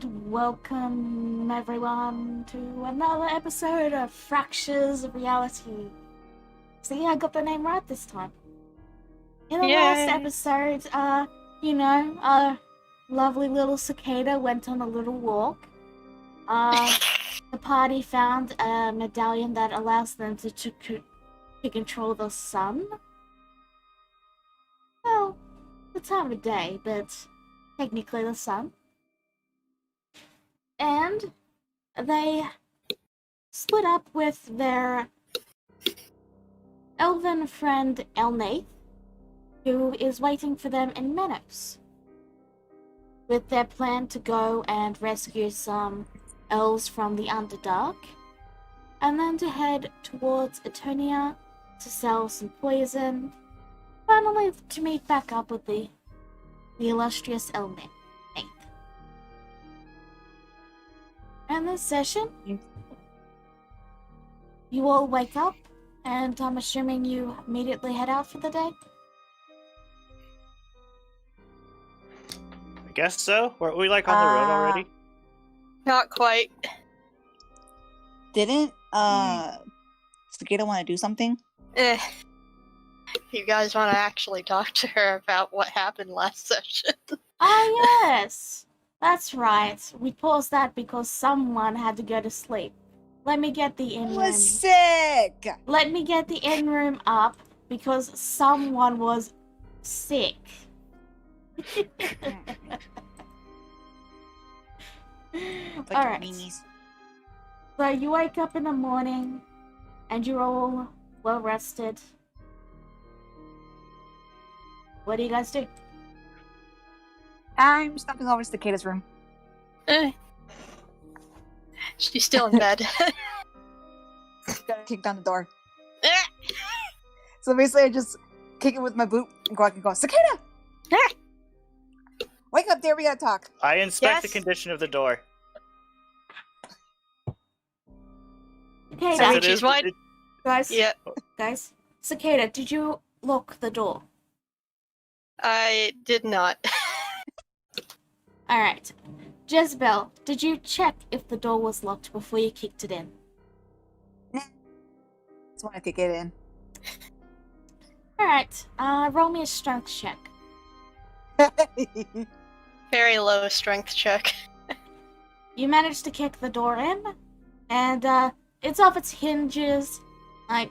welcome everyone to another episode of Fractures of Reality. See, I got the name right this time. In the last episode, our lovely little cicada went on a little walk. The party found a medallion that allows them to control the sun. Well, the time of day, but technically the sun. And they split up with their elven friend Elnath, who is waiting for them in Menos, with their plan to go and rescue some elves from the Underdark, and then to head towards Eternia to sell some poison, finally to meet back up with the illustrious Elnath. And this session, you all wake up, and I'm assuming you immediately head out for the day? I guess so. Were we on the road already? Not quite. Didn't Cicada want to do something? You guys want to actually talk to her about what happened last session? Ah, yes! That's right. We paused that because someone had to go to sleep. Let me get the in room. Was sick! Let me get the in room up because someone was sick. Alright. So you wake up in the morning and you're all well rested. What do you guys do? I'm stopping over to Cicada's room. She's still in bed. Gotta kick down the door. So basically I just kick it with my boot and go out and go, Cicada! Wake up there, we gotta talk. I inspect the condition of the door. Cicada, She's white. Guys, Yeah. guys, Cicada, did you lock the door? I did not. Alright. Jezebel, did you check if the door was locked before you kicked it in? Just want to kick it in. Alright, roll me a strength check. Very low strength check. You managed to kick the door in, and it's off its hinges. Like,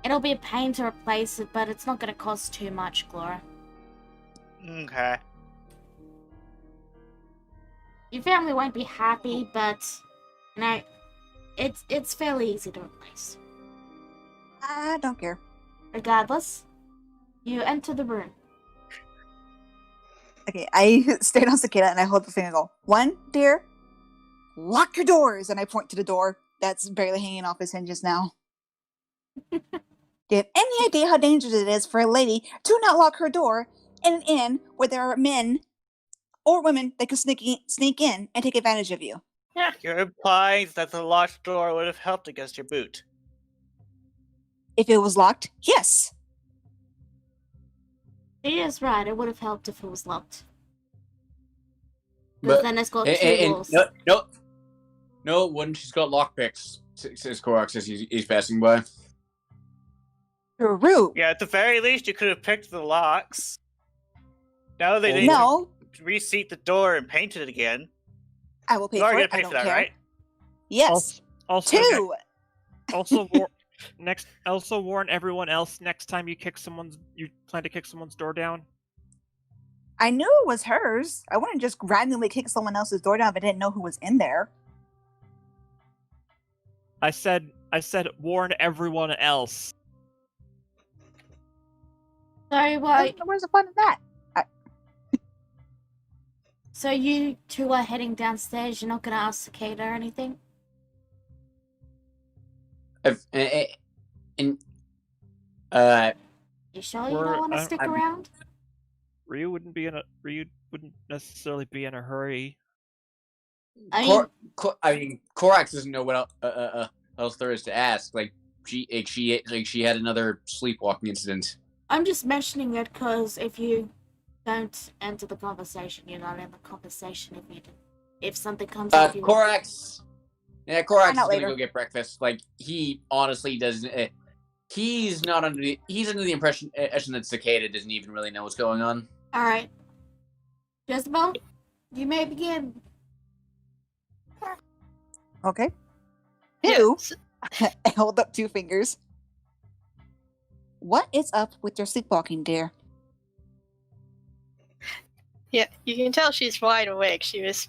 it'll be a pain to replace it, but it's not gonna cost too much, Glora. Okay. Your family won't be happy, but, you know, it's fairly easy to replace. I don't care. Regardless, you enter the room. Okay, I stand on Cicada and I hold the finger and go, 1, dear, lock your doors! And I point to the door that's barely hanging off its hinges now. Do you have any idea how dangerous it is for a lady to not lock her door in an inn where there are men or women that can sneak in and take advantage of you? You're implying that the locked door would have helped against your boot. If it was locked, yes. He is right, it would have helped if it was locked. Because then it's got two walls. No, when she's got lockpicks, says Korak as he's passing by. True. Yeah, at the very least, you could have picked the locks. Now they need No, to reseat the door and paint it again. I will pay You're for already it. I gonna pay don't for that, care. right? Yes. Also, 2. Also warn everyone else next time you plan to kick someone's door down. I knew it was hers. I wouldn't just randomly kick someone else's door down if I didn't know who was in there. I said warn everyone else. So, Where's the fun in that? so you two are heading downstairs, you're not gonna ask Cicada or anything? And You sure you don't want to stick around? Ryu wouldn't necessarily be in a hurry. I mean, Korax doesn't know what else there is to ask. Like she had another sleepwalking incident. I'm just mentioning it because if you don't enter the conversation, you're not in the conversation if you if something comes up. Korax. Yeah, Korax Find is out gonna later. go get breakfast. Like, he honestly doesn't. He's not under the. He's under the impression that Cicada doesn't even really know what's going on. All right, Jezebel, you may begin. Okay. Ew. Yes. I hold up 2 fingers. What is up with your sleepwalking, dear? Yeah, you can tell she's wide awake. She's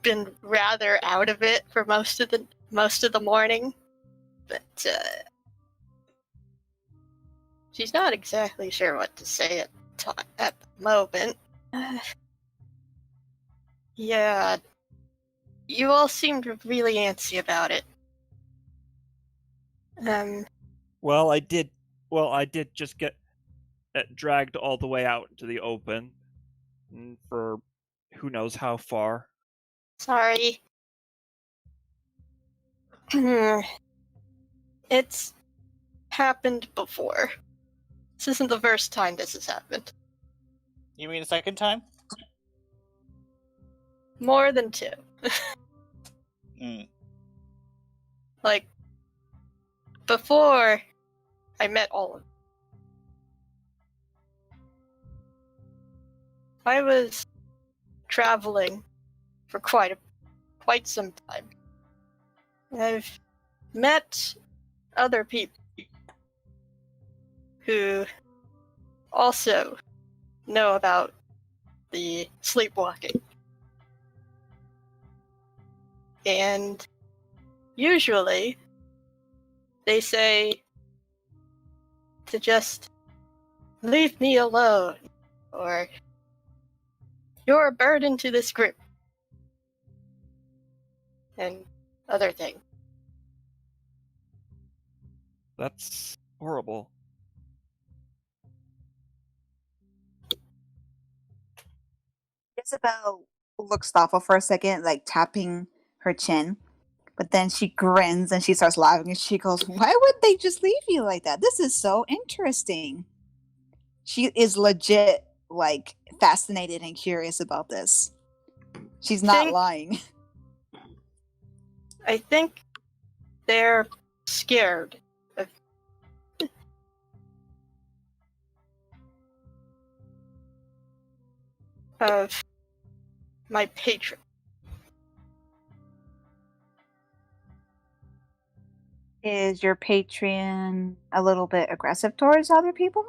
been rather out of it for most of the morning, but she's not exactly sure what to say at the moment. Yeah, you all seemed really antsy about it. Well, I did just get dragged all the way out into the open for who knows how far. Sorry. It's happened before. This isn't the first time this has happened. You mean the second time? More than 2. Like, before I met all of them, I was traveling for quite some time. I've met other people who also know about the sleepwalking. And usually they say to just leave me alone, or you're a burden to this group, and other things. That's horrible. Isabel looks thoughtful for a second, like tapping her chin. But then she grins and she starts laughing and she goes, "Why would they just leave you like that? This is so interesting." She is legit, like, fascinated and curious about this. She's not lying. I think they're scared of my patron. Is your patron a little bit aggressive towards other people?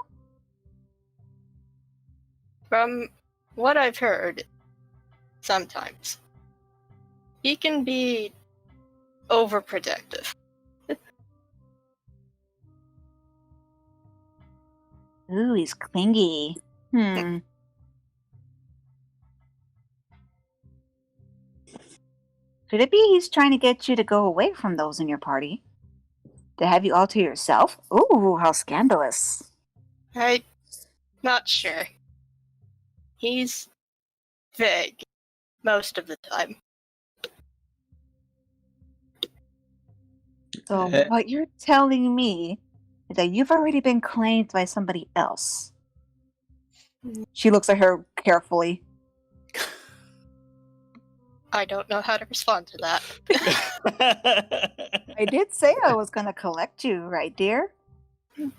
From what I've heard, sometimes he can be overprotective. Ooh, he's clingy. Could it be he's trying to get you to go away from those in your party? To have you all to yourself? Ooh, how scandalous. I'm not sure. He's vague most of the time. So what you're telling me is that you've already been claimed by somebody else. She looks at her carefully. I don't know how to respond to that. I did say I was gonna collect you, right, dear?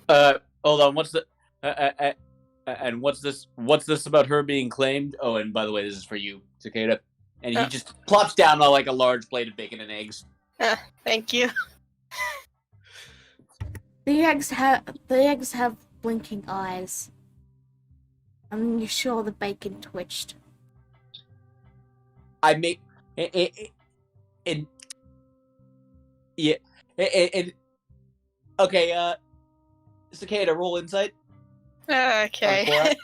Hold on. What's the? And what's this? What's this about her being claimed? Oh, and by the way, this is for you, Cicada. And he just plops down like a large plate of bacon and eggs. Thank you. The eggs have blinking eyes. I'm sure the bacon twitched. I make and yeah, and okay. Cicada, roll insight. Okay.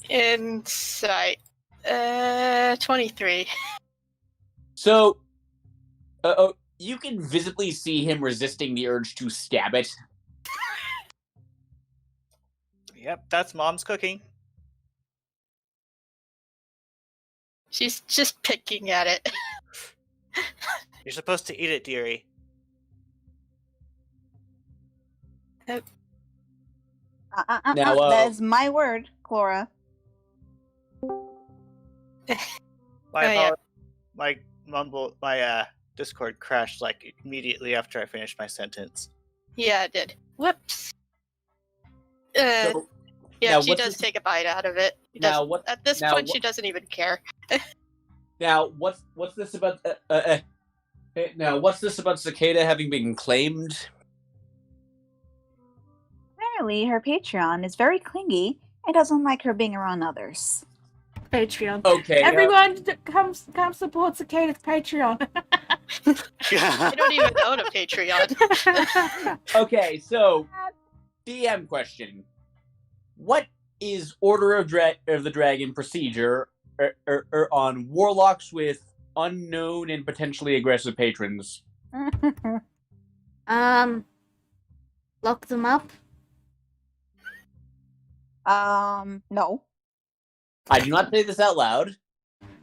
Insight. 23. So, you can visibly see him resisting the urge to stab it. Yep, that's Mom's cooking. She's just picking at it. You're supposed to eat it, dearie. Now, that is my word, Clara. My yeah. my Discord crashed like immediately after I finished my sentence. Yeah, it did. Whoops. So, Yeah, now she what's does this- take a bite out of it. Now what? At this now point, what- she doesn't even care. Now what's this about? Now what's this about Cicada having been claimed? Apparently, her Patreon is very clingy and doesn't like her being around others. Patreon. Okay. Everyone come support Cicada's Patreon. I don't even own a Patreon. Okay, so DM question: what is Order of the Dragon procedure on warlocks with unknown and potentially aggressive patrons? Lock them up. No. I do not say this out loud.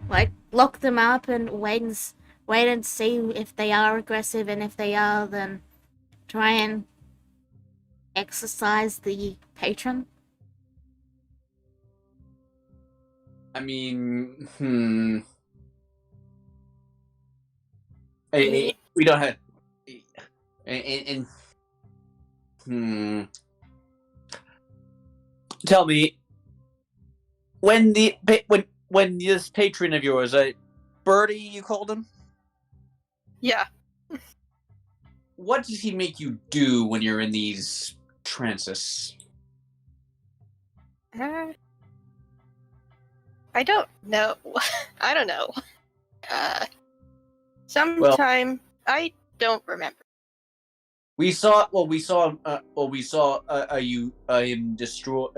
Like, lock them up and wait and see if they are aggressive, and if they are, then try and exercise the patron. I mean, we don't have. Tell me, when this patron of yours, Birdie, you called him? Yeah. What does he make you do when you're in these trances? I don't know. I don't know. Sometime I don't remember. We saw him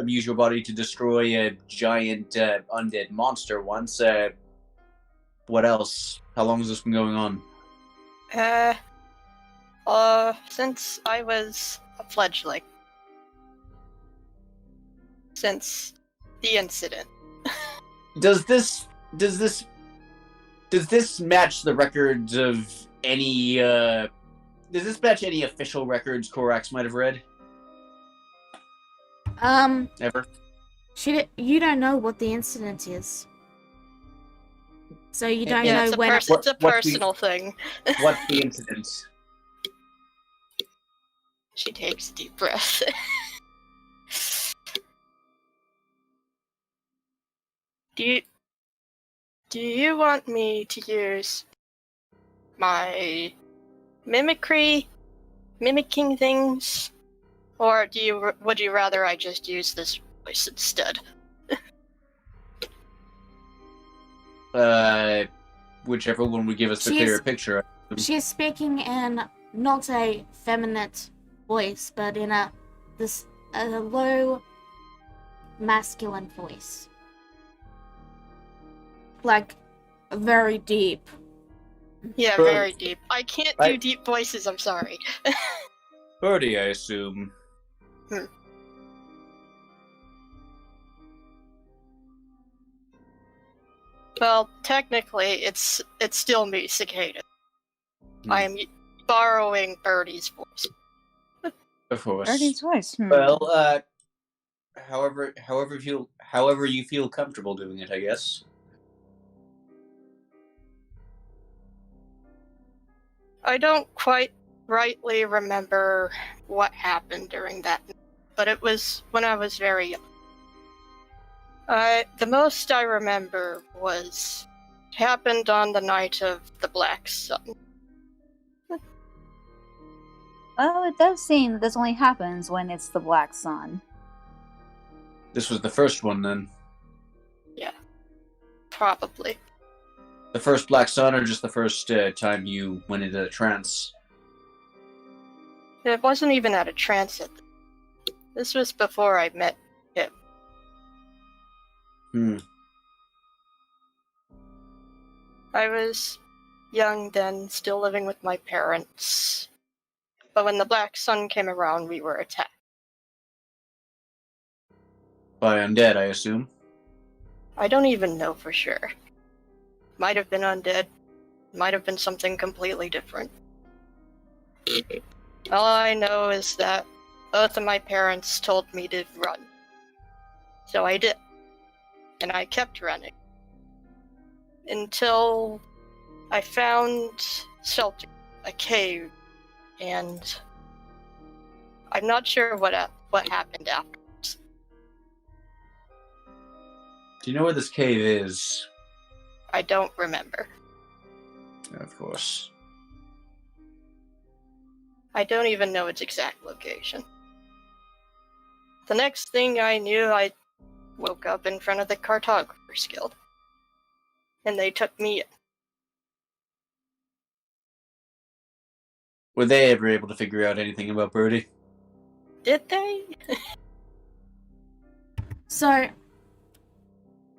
use your body to destroy a giant undead monster once. What else? How long has this been going on? Since I was a fledgling. Since the incident. Does this match the records of any does this match any official records Korax might have read? Ever? You don't know what the incident is, so you don't Yeah, know it's a, when. it's a personal thing. What's the incident? She takes a deep breath. Do you want me to use my mimicking things, or would you rather I just use this voice instead? Whichever one would give us the She's- clearer picture. She's speaking in not a feminine voice, but in a low masculine voice, like very deep. Yeah, Birdie. very deep. I can't do deep voices, I'm sorry. Birdie, I assume. Well, technically, it's still me, Cicada. I am borrowing Birdie's voice. Of course. Birdie's voice. Well, however you feel comfortable doing it, I guess. I don't quite rightly remember what happened during that, but it was when I was very young. The most I remember was it happened on the night of the Black Sun. Well, it does seem that this only happens when it's the Black Sun. This was the first one, then. Yeah, probably. The first Black Sun, or just the first time you went into a trance? It wasn't even at a trance. This was before I met him. I was young then, still living with my parents. But when the Black Sun came around, we were attacked. By undead, I assume. I don't even know for sure. Might have been undead. Might have been something completely different. All I know is that both of my parents told me to run. So I did. And I kept running. Until I found shelter, a cave, and I'm not sure what happened afterwards. Do you know where this cave is? I don't remember. Of course. I don't even know its exact location. The next thing I knew, I woke up in front of the Cartographers Guild. And they took me in. Were they ever able to figure out anything about Birdie? Did they? So,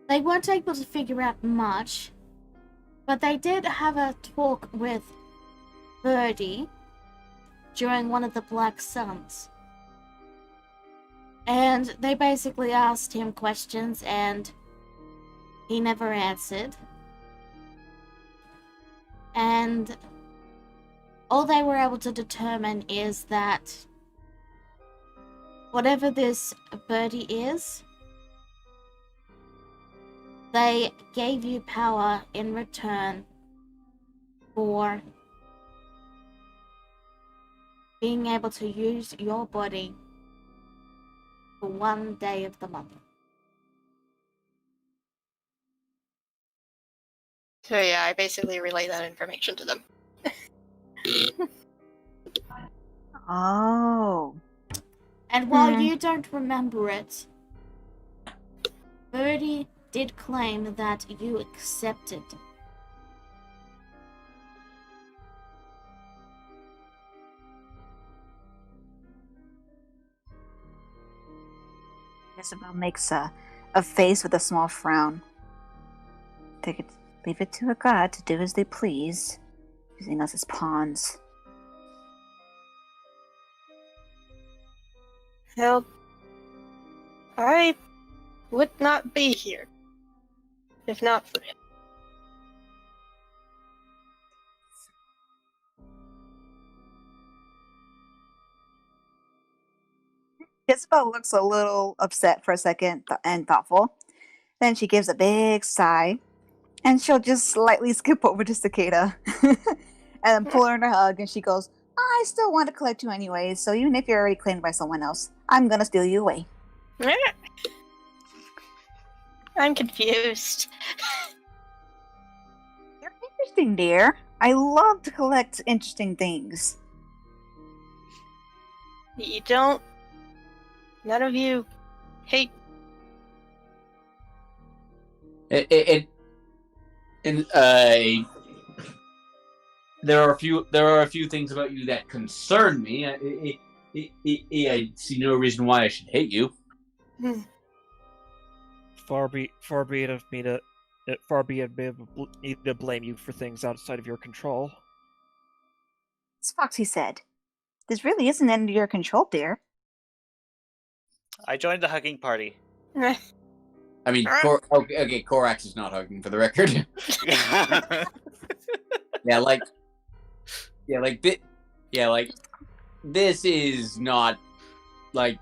they weren't able to figure out much, but they did have a talk with Birdie during one of the Black Suns. And they basically asked him questions and he never answered. And all they were able to determine is that whatever this Birdie is, they gave you power in return for being able to use your body for 1 day of the month. So yeah, I basically relay that information to them. Oh. And while Hmm. you don't remember it, Birdie did claim that you accepted. Isabel makes a face with a small frown. Leave it to a god to do as they please, using us as pawns. Well, I would not be here if not for him. Isabel looks a little upset for a second and thoughtful. Then she gives a big sigh, and she'll just slightly skip over to Cicada and then pull her in a hug, and she goes, I still want to collect you anyways, so even if you're already claimed by someone else, I'm gonna steal you away. I'm confused. You're interesting, dear. I love to collect interesting things. You don't. None of you hate. There are a few things about you that concern me. I see no reason why I should hate you. Far be it of me to blame you for things outside of your control. As Foxy said, this really isn't under your control, dear. I joined the hugging party. I mean, okay, Korax is not hugging for the record. This is not like,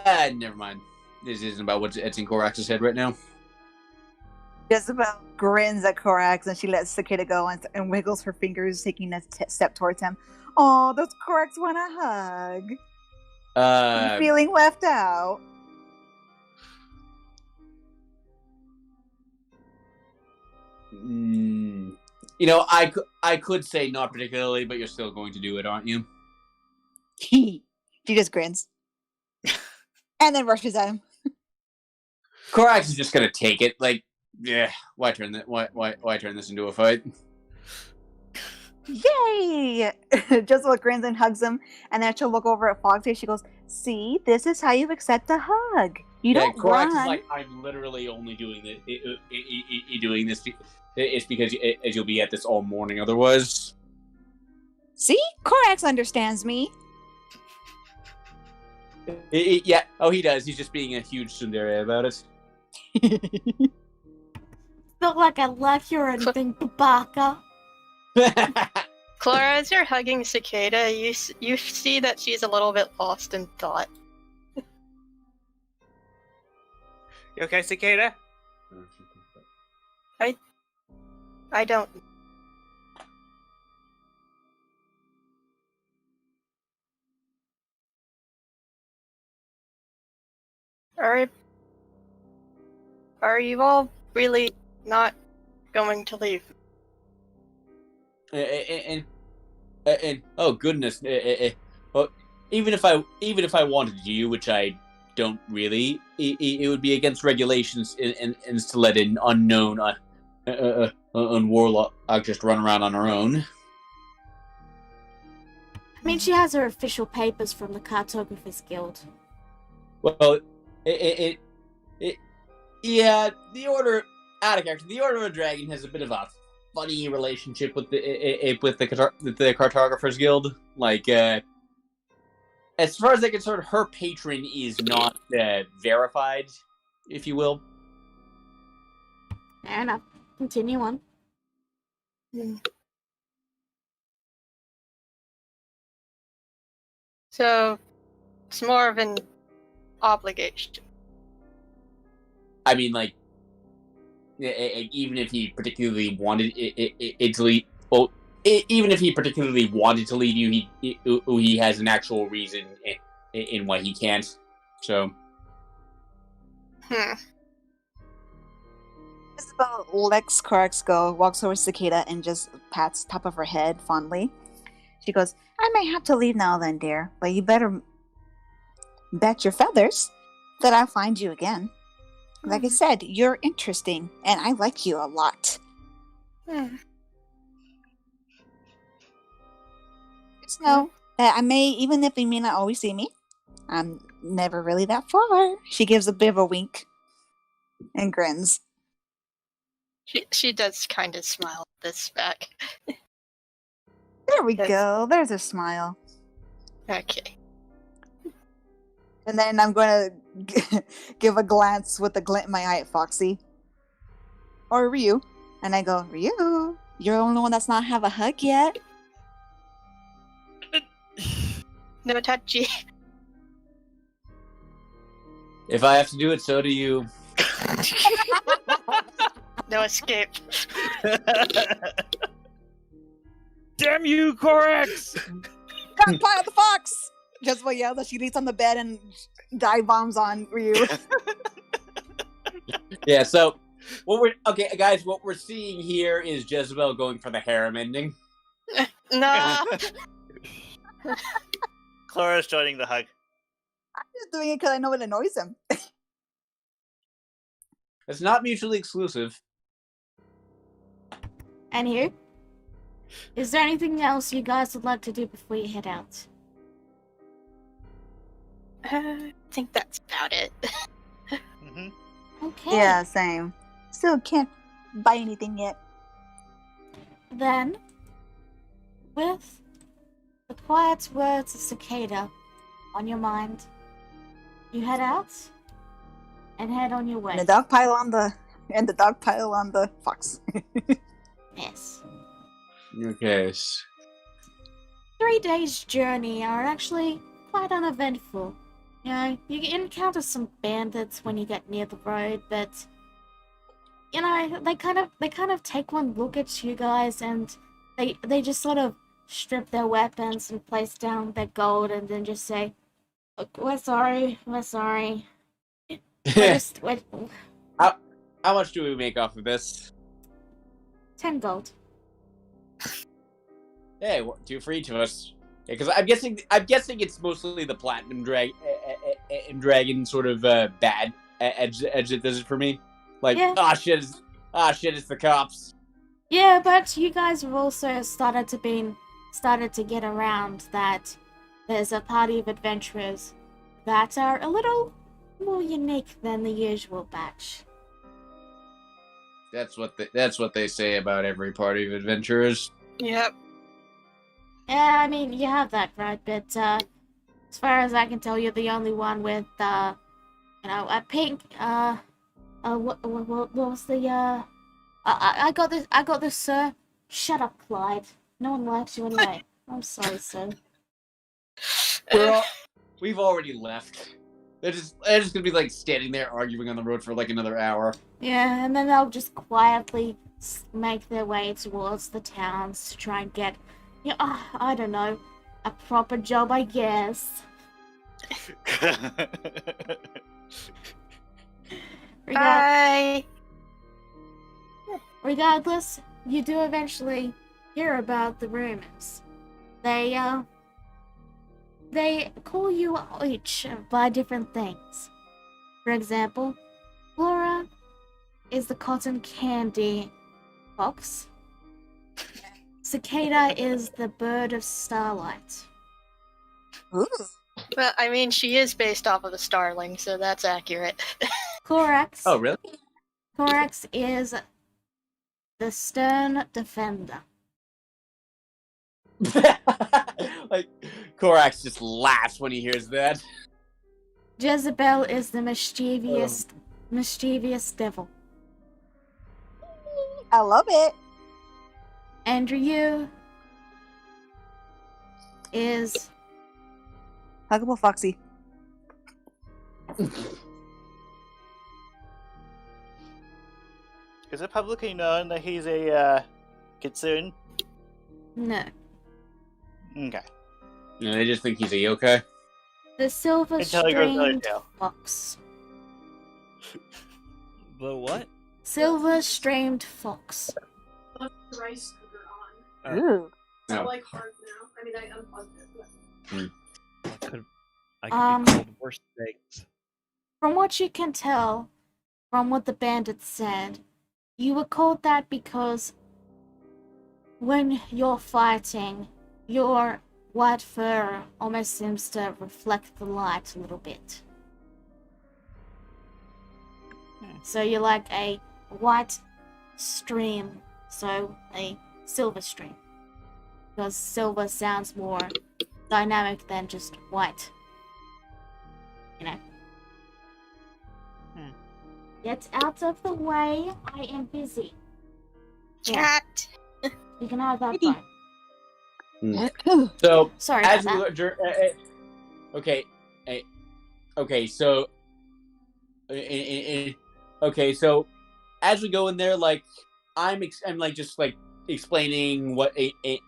never mind. This isn't about what's in Korax's head right now. Isabel grins at Korax and she lets Cicada go and wiggles her fingers, taking a step towards him. Oh, those Korax want a hug. I'm feeling left out. I could say not particularly, but you're still going to do it, aren't you? She just grins. And then rushes at him. Korax is just gonna take it, like, yeah, why turn this into a fight? Yay! Jezebel grins and hugs him, and then she'll look over at Foxy. She goes, see, this is how you accept a hug. You don't Korax run. is like, I'm literally only doing this. Doing this. It's because you'll be at this all morning otherwise. See? Korax understands me. Yeah. Oh, he does. He's just being a huge tsundere about it. Not like I like you or anything, Babaka. Clara, as you're hugging Cicada, you see that she's a little bit lost in thought. You okay, Cicada? I don't. Are you all really not going to leave? And oh goodness, well, even if I wanted to, which I don't really, it would be against regulations and to let an unknown warlock just run around on her own. I mean, she has her official papers from the Cartographers Guild. Well, yeah, the Order out of character. The Order of a Dragon has a bit of a funny relationship with the Cartographers Guild. Like, as far as I'm concerned, her patron is not verified, if you will. Fair enough. Continue on. So, it's more of an obligation. I mean, like, even if he particularly wanted it to lead, well, even if he particularly wanted to lead you, he has an actual reason in why he can't. So. Isabel lets Corax go, walks over to Cicada, and just pats top of her head fondly. She goes, I may have to leave now then, dear, but you better bet your feathers that I'll find you again. Like I said, you're interesting, and I like you a lot. Just know that I may, even if you may not always see me, I'm never really that far. She gives a bit of a wink and grins. She does kind of smile at this back. There we go. There's a smile. Okay. And then I'm going to give a glance with a glint in my eye at Foxy. Or Ryu. And I go, Ryu, you're the only one that's not have a hug yet. No touchy. If I have to do it, so do you. No escape. Damn you, Corax! Got part of the fox! Just what yells as she leaps on the bed and dive bombs on Ryu. Yeah, so guys, what we're seeing here is Jezebel going for the harem ending. No. Clara's joining the hug. I'm just doing it because I know it annoys him. It's not mutually exclusive. And here? Is there anything else you guys would like to do before you head out? I think that's about it. Okay. Yeah, same. Still can't buy anything yet. Then, with the quiet words of Cicada on your mind, you head out and head on your way. And the dog pile on the fox. Yes. Okay. 3 days' journey are actually quite uneventful. You know, you encounter some bandits when you get near the road, but you know, they kind of take one look at you guys and they just sort of strip their weapons and place down their gold and then just say, "Look, we're sorry. How much do we make off of this? 10 gold. Hey, 2 for each of us. Because I'm guessing it's mostly the platinum dragon sort of bad edge that does it for me. Like, Yeah. shit, it's the cops. Yeah, but you guys have also started to get around that there's a party of adventurers that are a little more unique than the usual batch. That's what they say about every party of adventurers. Yep. Yeah, I mean, you have that right, but as far as I can tell, you're the only one with, a pink, what was the, I got this, sir. Shut up, Clyde. No one likes you anyway. I'm sorry, sir. We've already left. they're just gonna be like standing there arguing on the road for like another hour. Yeah, and then they'll just quietly make their way towards the towns to try and get, I don't know, a proper job, I guess. Bye. Regardless, you do eventually hear about the rumors. They call you each by different things. For example, Flora is the cotton candy fox. Cicada is the bird of starlight. Ooh. Well, I mean, she is based off of the starling, so that's accurate. Corax. Oh, really? Corax is the stern defender. Like, Korax just laughs when he hears that. Jezebel is the mischievous devil. I love it. Andrew is Huggable Foxy. Is it publicly known that he's a kitsune? no. Okay. And they just think he's a yokai. The silver Until he grows another stringed tail. fox. The what? Silver streamed fox. Left the rice cooker on. Ooh. It's Oh. like hard now. I mean, I unplugged it, but I could be called worse things. From what you can tell, from what the bandits said, you were called that because when you're fighting, your white fur almost seems to reflect the light a little bit. So you're like a white stream, so a silver stream. Because silver sounds more dynamic than just white. You know. Get out of the way, I am busy. Chat. You can have that phone. So, Sorry as about we that. okay, okay, so, okay, so as we go in there, like I'm like just like explaining what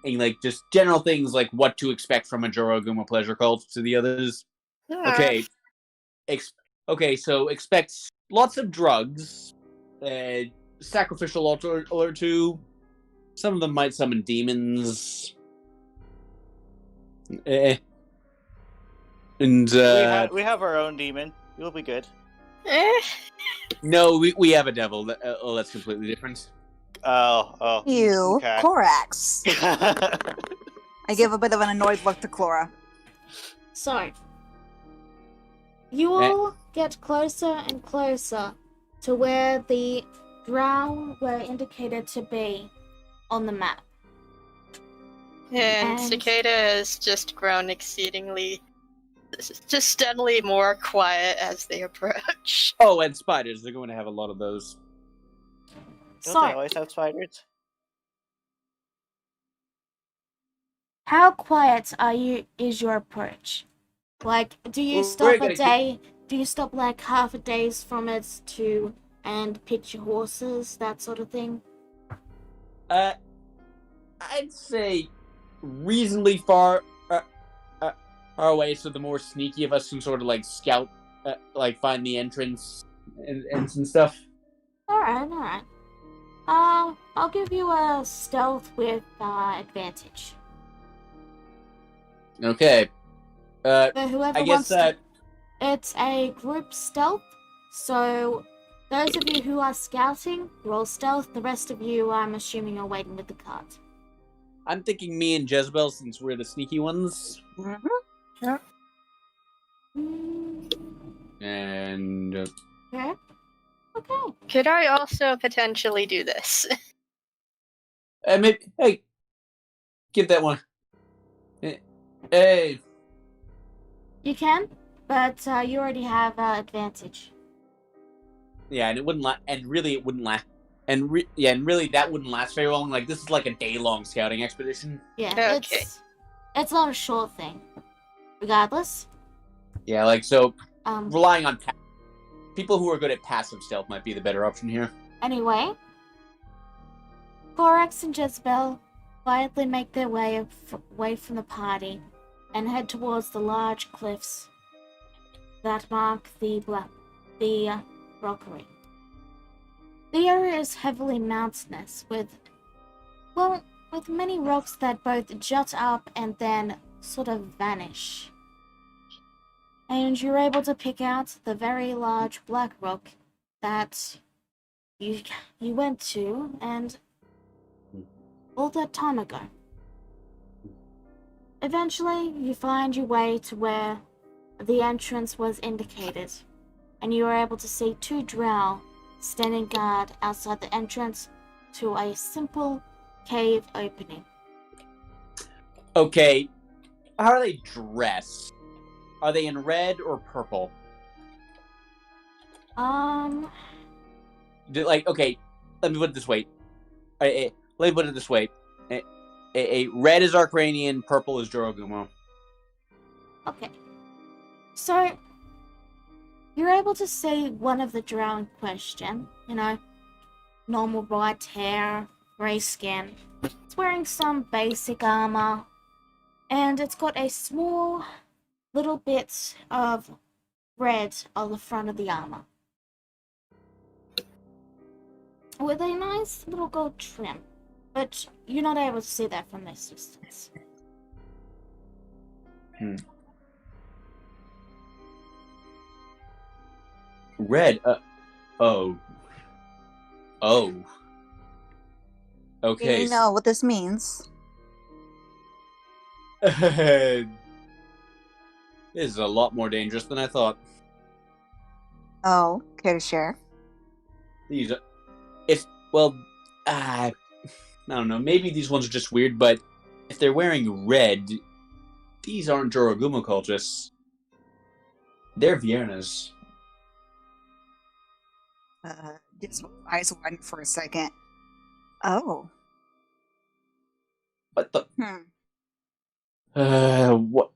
like just general things like what to expect from a Joroguma pleasure cult to the others. Okay, okay, so expect lots of drugs, sacrificial altar or two. Some of them might summon demons. And we have our own demon. You'll be good. no, we have a devil. That's completely different. Oh. You, Okay. Corax. I give a bit of an annoyed look to Clora. So, you all get closer and closer to where the drow were indicated to be on the map. And And- Cicada has just grown exceedingly, just steadily more quiet as they approach. Oh, and spiders. They're going to have a lot of those. Don't So, they always have spiders? how quiet is your approach? Like, do you We're stop gonna a day? Do you stop like half a day's from it and pitch your horses, that sort of thing? I'd say reasonably far away, so the more sneaky of us can sort of like scout, like find the entrance and some stuff. Alright. I'll give you a stealth with advantage. Okay. For whoever I wants guess to. It's a group stealth, so those of you who are scouting, roll stealth. The rest of you, I'm assuming, are waiting with the cart. I'm thinking me and Jezebel, since we're the sneaky ones. And Okay. Okay. Could I also potentially do this? maybe, hey, give that one. Hey, You can, but you already have advantage. yeah, and it wouldn't and really it wouldn't last. And really that wouldn't last very long. Like this is like a day-long scouting expedition. Yeah, Okay. it's not a short thing. Regardless. Yeah, like so relying on people who are good at passive stealth might be the better option here. Anyway, Corax and Jezebel quietly make their way away from the party and head towards the large cliffs that mark the rockery. The area is heavily mountainous with many rocks that both jut up and then sort of vanish. And you're able to pick out the very large black rock that you went to and all that time ago. Eventually, you find your way to where the entrance was indicated, and you are able to see 2 drow standing guard outside the entrance to a simple cave opening. Okay, how are they dressed? Are they in red or purple? Okay, let me put it this way. Let me put it this way. Red is Arcranian, purple is Jorogumo. Okay. So, you're able to see one of the drow in question. Normal white hair, grey skin. It's wearing some basic armor. And it's got a small little bit of red on the front of the armor. With a nice little gold trim. But you're not able to see that from this distance. Red, oh. Okay. You know what this means. This is a lot more dangerous than I thought. Oh, care to share? These are... I don't know, maybe these ones are just weird, but if they're wearing red, these aren't Jorogumo cultists. They're Viernas. Just eyes widen for a second. Oh. What the... What?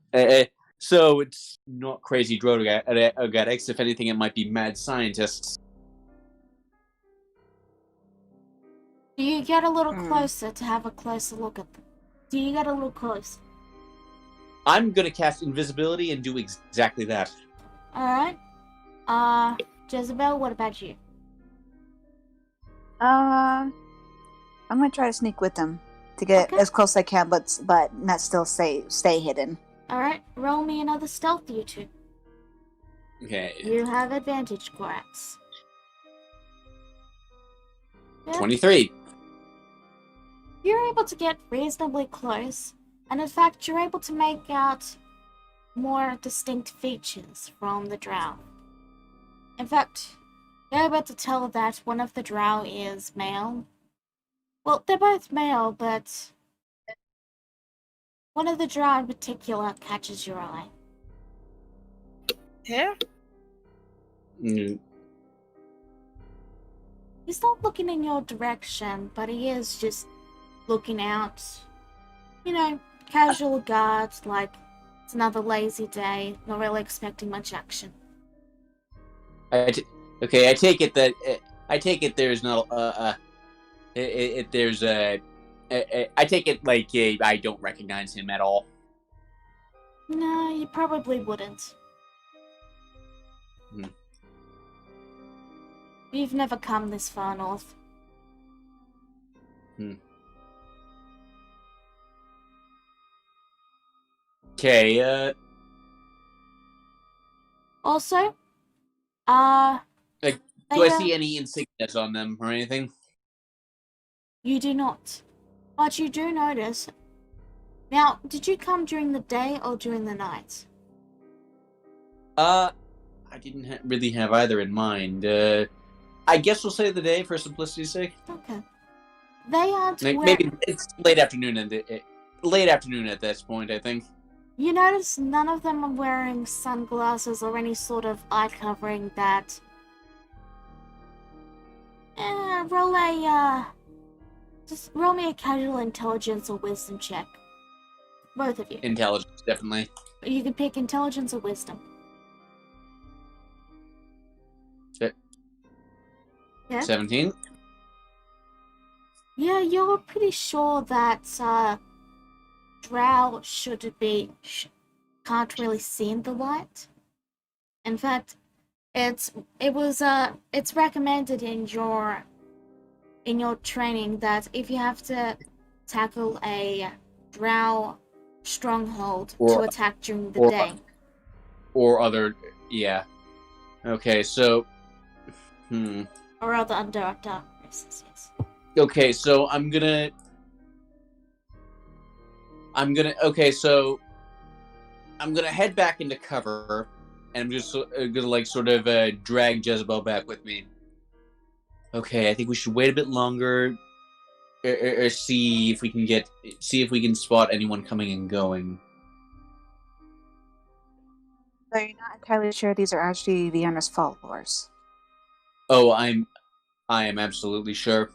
So it's not crazy Drogotics. If anything, it might be mad scientists. Do you get a little closer to have a closer look at them? Do you get a little close? I'm gonna cast invisibility and do exactly that. Alright. Jezebel, what about you? I'm gonna try to sneak with them to get as close as I can, but not still stay hidden. Alright, roll me another stealth, you two. Okay. You have advantage, Corax. Yeah. 23. You're able to get reasonably close, and in fact, you're able to make out more distinct features from the drow. In fact, you're able to tell that one of the drow is male. Well, they're both male, but one of the drow in particular catches your eye. Yeah? He's not looking in your direction, but he is just looking out. Casual guards, like it's another lazy day, not really expecting much action. I take it there's not there's I take it like I don't recognize him at all. No, you probably wouldn't. You've never come this far north. Okay, Also, do I see any insignias on them or anything? You do not. But you do notice. Now, did you come during the day or during the night? I didn't really have either in mind. I guess we'll say the day for simplicity's sake. Okay. They aren't maybe it's late afternoon at this point, I think. You notice none of them are wearing sunglasses or any sort of eye covering that... Just roll me a casual intelligence or wisdom check. Both of you. Intelligence, definitely. You can pick intelligence or wisdom. Yeah? 17. Yeah, you're pretty sure that Drow can't really see in the light. In fact, it's recommended in your training that if you have to tackle a Drow stronghold to attack during the day. Or other, yeah. Okay, so, Or other under darkness, yes. Okay, so I'm gonna head back into cover, and I'm just gonna like sort of drag Jezebel back with me. Okay, I think we should wait a bit longer, or see if we can spot anyone coming and going. So you're not entirely sure these are actually Vienna's followers. Oh, I am absolutely sure.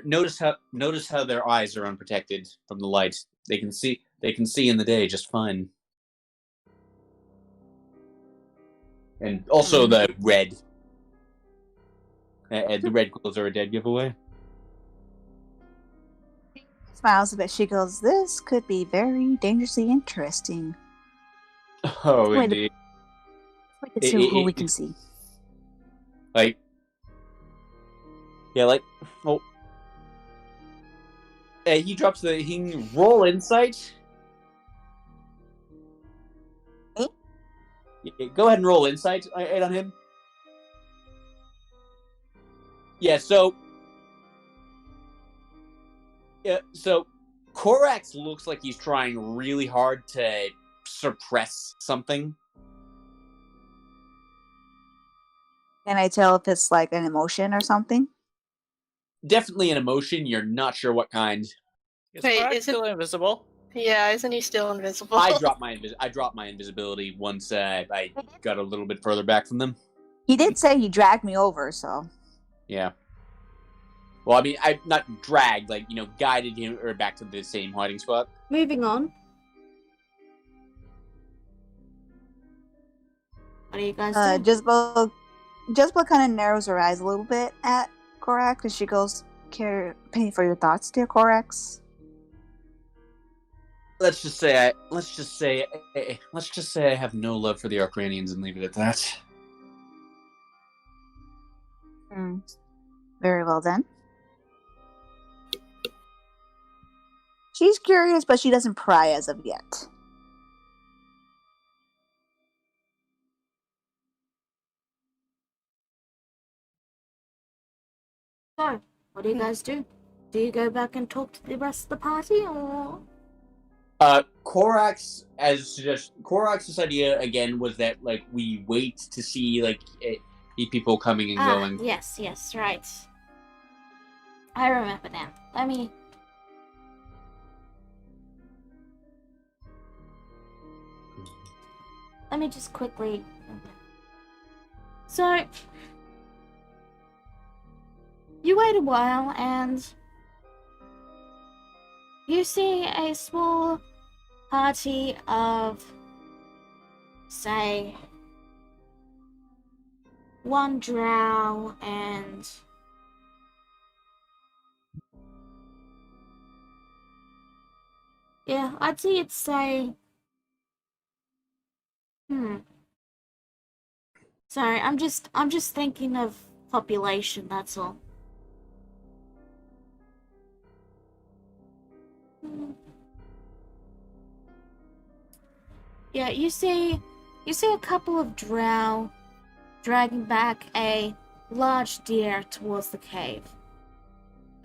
Notice how their eyes are unprotected from the light. They can see in the day just fine. And also the red. The red clothes are a dead giveaway. Smiles a bit. She goes, "This could be very dangerously interesting." Oh, Wait indeed. Wait to see who we can see. Like, yeah, like, oh. He can roll insight. Me? Yeah, go ahead and roll insight on him. Yeah, so Korax looks like he's trying really hard to suppress something. Can I tell if it's like an emotion or something? Definitely an emotion. You're not sure what kind. Is Wait, Korak is it- still invisible? Yeah, isn't he still invisible? I dropped my invisibility once I got a little bit further back from them. He did say he dragged me over, so. Yeah. Well, I mean, I not dragged, like, guided him or back to the same hiding spot. Moving on. What do you guys do? Jezebel kind of narrows her eyes a little bit at Korax, and she goes, "Penny for your thoughts, dear Korax." Let's just say I have no love for the Arcranians and leave it at that. Very well then. She's curious, but she doesn't pry as of yet. So, what do you guys do? Do you go back and talk to the rest of the party, or? Korax's idea again was that like we wait to see people coming and going. Yes, right. I remember now. Let me just quickly. So, you wait a while and you see a small party of, say, one drow and I'd say it's sorry, I'm just thinking of population, that's all. Yeah, you see a couple of drow dragging back a large deer towards the cave.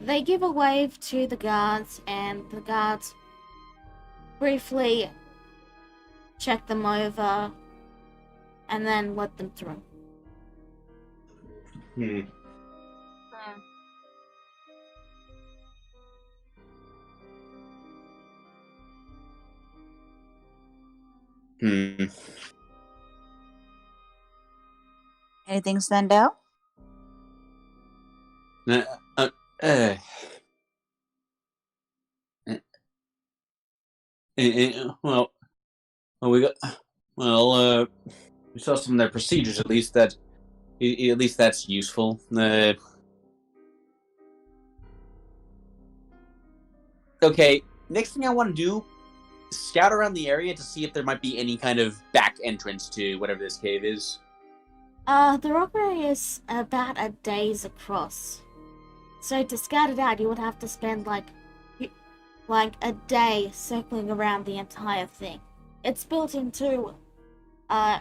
They give a wave to the guards, and the guards briefly check them over and then let them through. Anything stand out? We saw some of their procedures at least that At least that's useful. Okay, next thing I want to do, scout around the area to see if there might be any kind of back entrance to whatever this cave is. The robbery is about a day's across. So to scout it out, you would have to spend like a day circling around the entire thing. It's built into a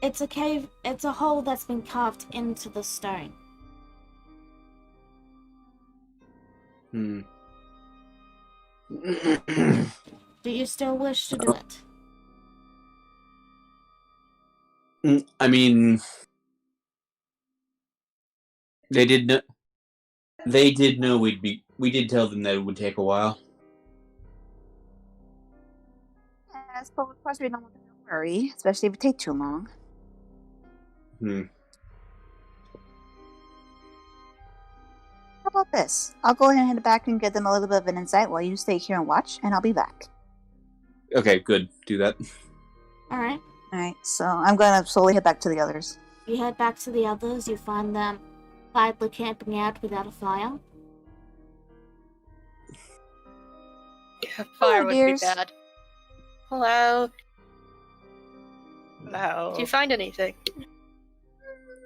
it's a cave. It's a hole that's been carved into the stone. Hmm. Do you still wish to do it? I mean, they did know we did tell them that it would take a while. Yes, but of course we don't want to worry, especially if it takes too long. How about this? I'll go ahead and head back and give them a little bit of an insight while you stay here and watch, and I'll be back. Okay, good. Do that. Alright. Alright, so I'm gonna slowly head back to the others. You head back to the others, you find them quietly camping out without a fire. Yeah, fire would dears. be bad. Hello. Hello. Did you find anything?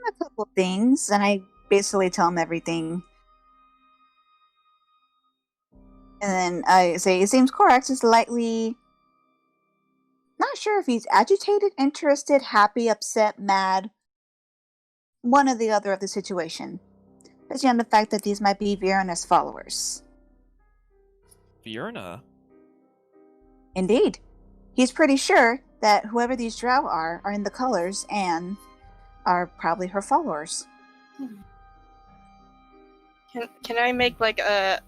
A couple of things, and I basically tell them everything. And then I say, it seems Korax is slightly... not sure if he's agitated, interested, happy, upset, mad. One or the other of the situation. Especially on the fact that these might be Vierna's followers. Vierna? Indeed. He's pretty sure that whoever these drow are in the colors and are probably her followers. Can I make like a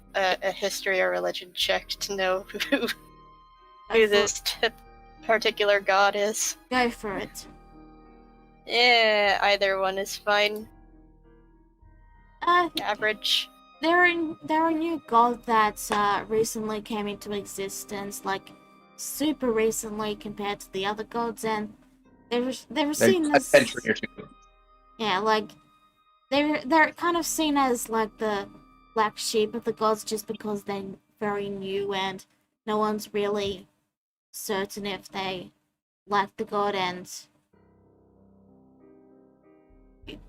history or religion check to know who this particular god is? Go for it. Yeah, either one is fine. Average. They're a new god that recently came into existence, like super recently compared to the other gods, and they were seen A as century or two. yeah, like they're kind of seen as like the black sheep of the gods just because they're very new and no one's really certain if they like the god, and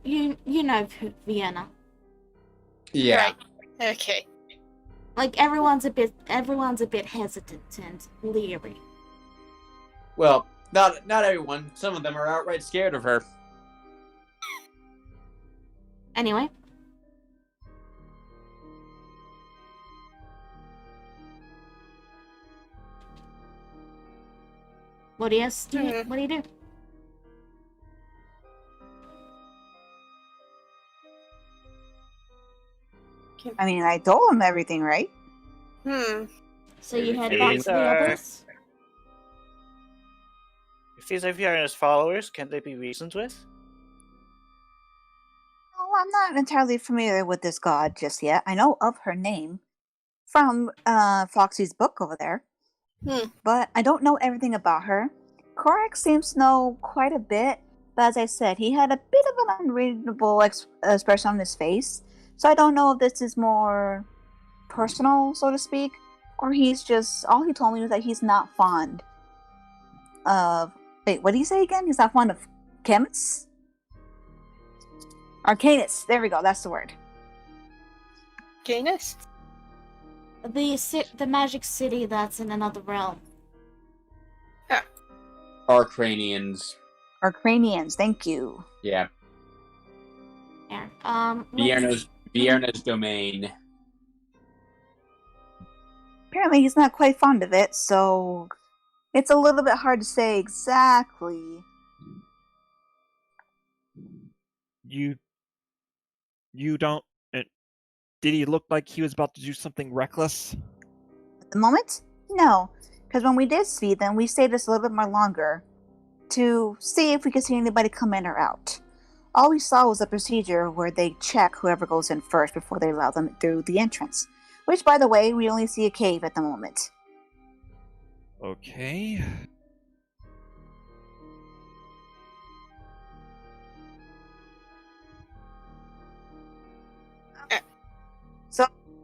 you know Vienna. Yeah. Right. Okay. Like everyone's a bit hesitant and leery. Well, not everyone. Some of them are outright scared of her. Anyway. What do you do? I mean, I told him everything, right? So you head back to the others? If these are Vierna's followers, can't they be reasoned with? Oh, I'm not entirely familiar with this god just yet. I know of her name from Foxy's book over there. But I don't know everything about her. Korax seems to know quite a bit, but as I said, he had a bit of an unreadable expression on his face. So I don't know if this is more personal, so to speak, or he's just... all he told me was that he's not fond of... wait, what did he say again? He's not fond of chemists? Arcanists. There we go, that's the word. Arcanists? The magic city that's in another realm. Arcranians. Arcranians, thank you. Yeah. Yeah. Vierna's domain. Apparently he's not quite fond of it, so it's a little bit hard to say exactly. You don't... did he look like he was about to do something reckless? At the moment? No, because when we did see them, we stayed just a little bit more longer to see if we could see anybody come in or out. All we saw was a procedure where they check whoever goes in first before they allow them through the entrance. Which, by the way, we only see a cave at the moment. Okay.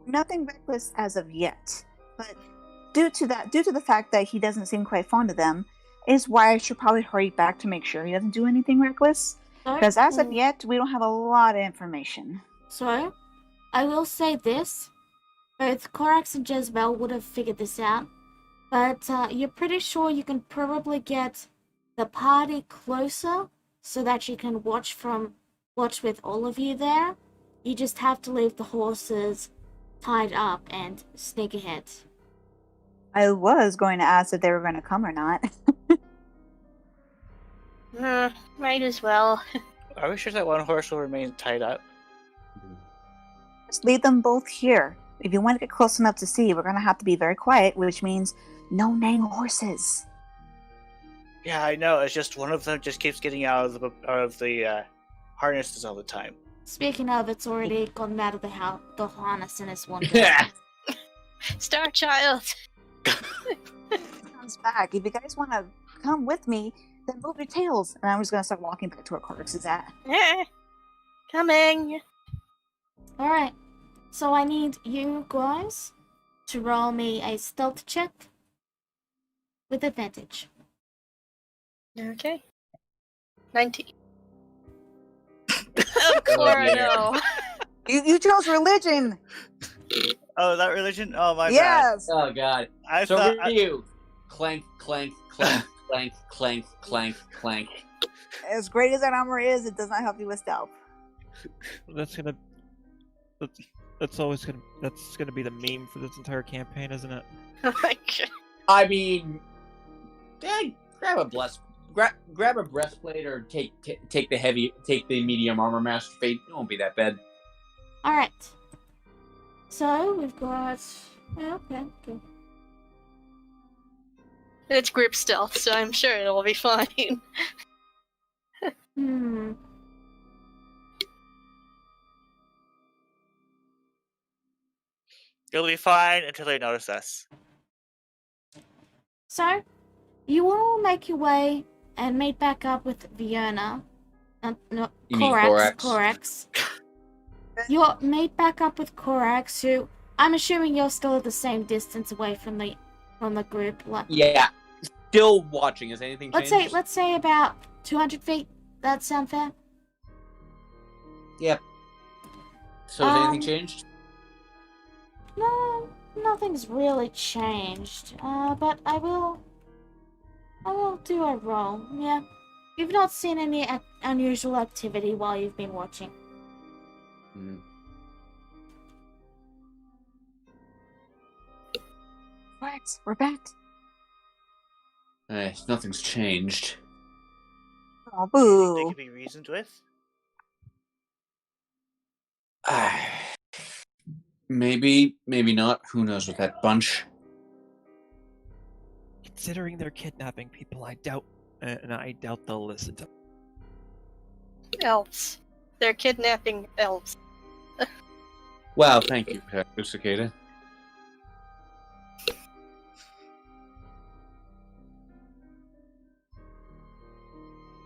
nothing reckless as of yet. But due to the fact that he doesn't seem quite fond of them, is why I should probably hurry back to make sure he doesn't do anything reckless. Because as of yet, we don't have a lot of information. So, I will say this. Both Korax and Jezebel would have figured this out. But you're pretty sure you can probably get the party closer so that you can watch with all of you there. You just have to leave the horses tied up and sneak ahead. I was going to ask if they were going to come or not. Might as well. Are we sure that one horse will remain tied up? Just leave them both here. If you want to get close enough to see, we're going to have to be very quiet, which means no neighing horses. Yeah, I know. It's just one of them just keeps getting out of the harnesses all the time. Speaking of, it's already gotten out of the harness and it's wandering. Star Child! Comes back. If you guys want to come with me, then move your tails. And I'm just going to start walking back to where Cortex is at. Coming! Alright, so I need you guys to roll me a stealth check with advantage. Okay. 19. Of course, no. You chose religion! Oh, that religion? Oh, my bad. Yes! Oh god. I So thought... review. Clank, clank, clank, clank, clank, clank, clank. As great as that armor is, it does not help you with stealth. That's gonna be the meme for this entire campaign, isn't it? Oh my god. I mean, grab a breastplate or take the medium armor master fate. It won't be that bad. Alright. So, we've got... Okay. It's group stealth, so I'm sure it'll be fine. You'll be fine until they notice us. So, you all make your way and meet back up with Fiona. No, You mean Korax. You'll meet back up with Korax, who I'm assuming you're still at the same distance away from the group. Yeah. Still watching. Has anything changed? Let's say about 200 feet. That sound fair? Yep. So has anything changed? No, nothing's really changed. But I will do a roll. Yeah. You've not seen any unusual activity while you've been watching. Right, we're back. Nothing's changed. Oh, They boo. could be reasoned with? Maybe not. Who knows with that bunch? Considering they're kidnapping people, I doubt they'll listen to. Elves. They're kidnapping elves. Wow, thank you, Cicada.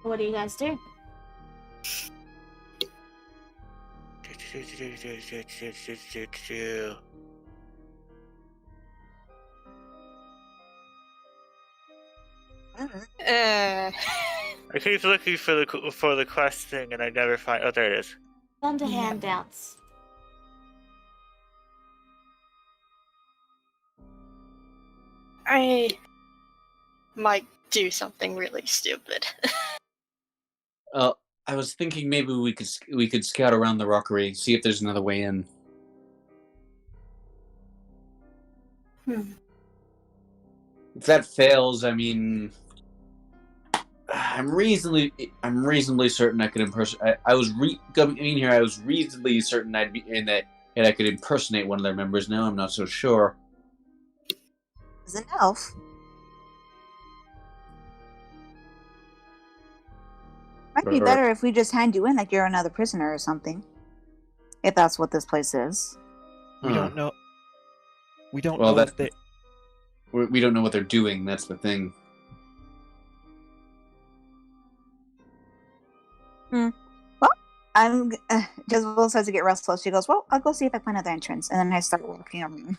What do you guys do? I keep looking for the quest thing and I never find. Oh, there it is. Under handouts. I might do something really stupid. I was thinking maybe we could scout around the rockery, see if there's another way in. If that fails, I mean, I'm reasonably certain I could impersonate. Coming in here, I was reasonably certain I'd be in that, and I could impersonate one of their members. Now I'm not so sure. As an elf. Might be better if we just hand you in like you're another prisoner or something. If that's what this place is. We don't know. We don't Well, know that's if they... We don't know what they're doing. That's the thing. Well, Jezebel starts to get restless. She goes, "Well, I'll go see if I find another entrance," and then I start walking around.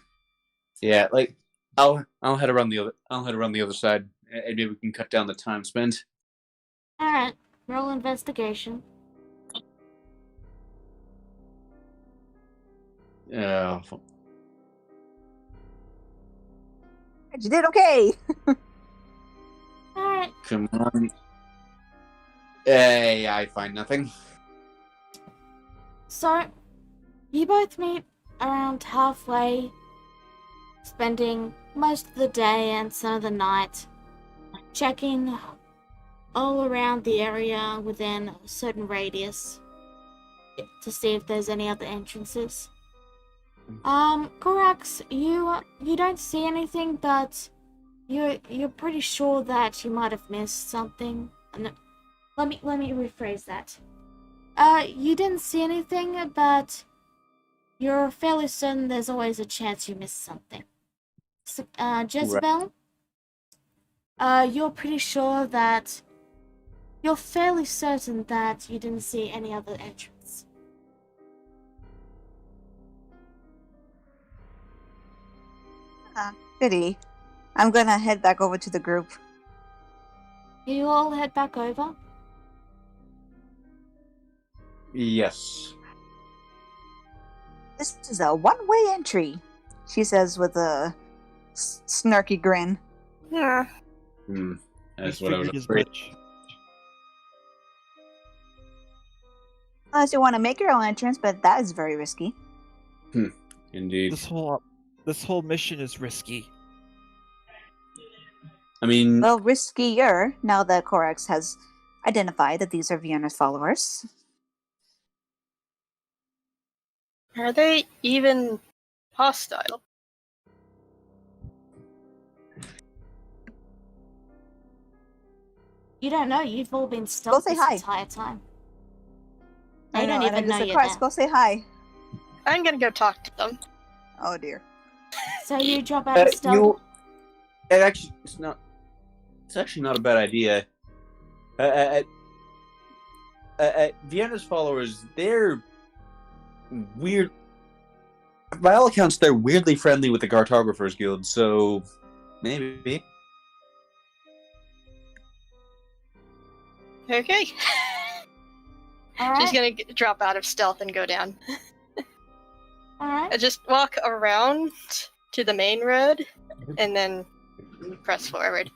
Yeah, like I'll head around the other side, and maybe we can cut down the time spent. Alright, roll investigation. Yeah. You did okay. Alright, Come on. Hey, I find nothing. so you both meet around halfway, spending most of the day and some of the night checking all around the area within a certain radius to see if there's any other entrances. Korax, you don't see anything, but you're pretty sure that you might have missed something. No, let me rephrase that. You didn't see anything, but you're fairly certain there's always a chance you missed something. So, Jezebel, you're pretty sure that you're fairly certain that you didn't see any other entrance. Pity. I'm gonna head back over to the group. You all head back over. Yes. This is a one-way entry, she says with a snarky grin. Yeah. That's We what I was figured as afraid. much. Unless you want to make your own entrance, but that is very risky. Indeed. This whole mission is risky. I mean, Well, riskier now that Korax has identified that these are Vienna's followers. Are they even hostile? You don't know. You've all been stealth say this hi. entire time. I They don't know, and I even know just said, you're Korax, there. go say hi. I'm gonna go talk to them. Oh dear. So you drop out of stealth. it's actually not a bad idea. Vienna's followers, they're weird. By all accounts, they're weirdly friendly with the Cartographers Guild, so maybe. Okay. All She's right. gonna drop out of stealth and go down. All right. I just walk around to the main road and then press forward.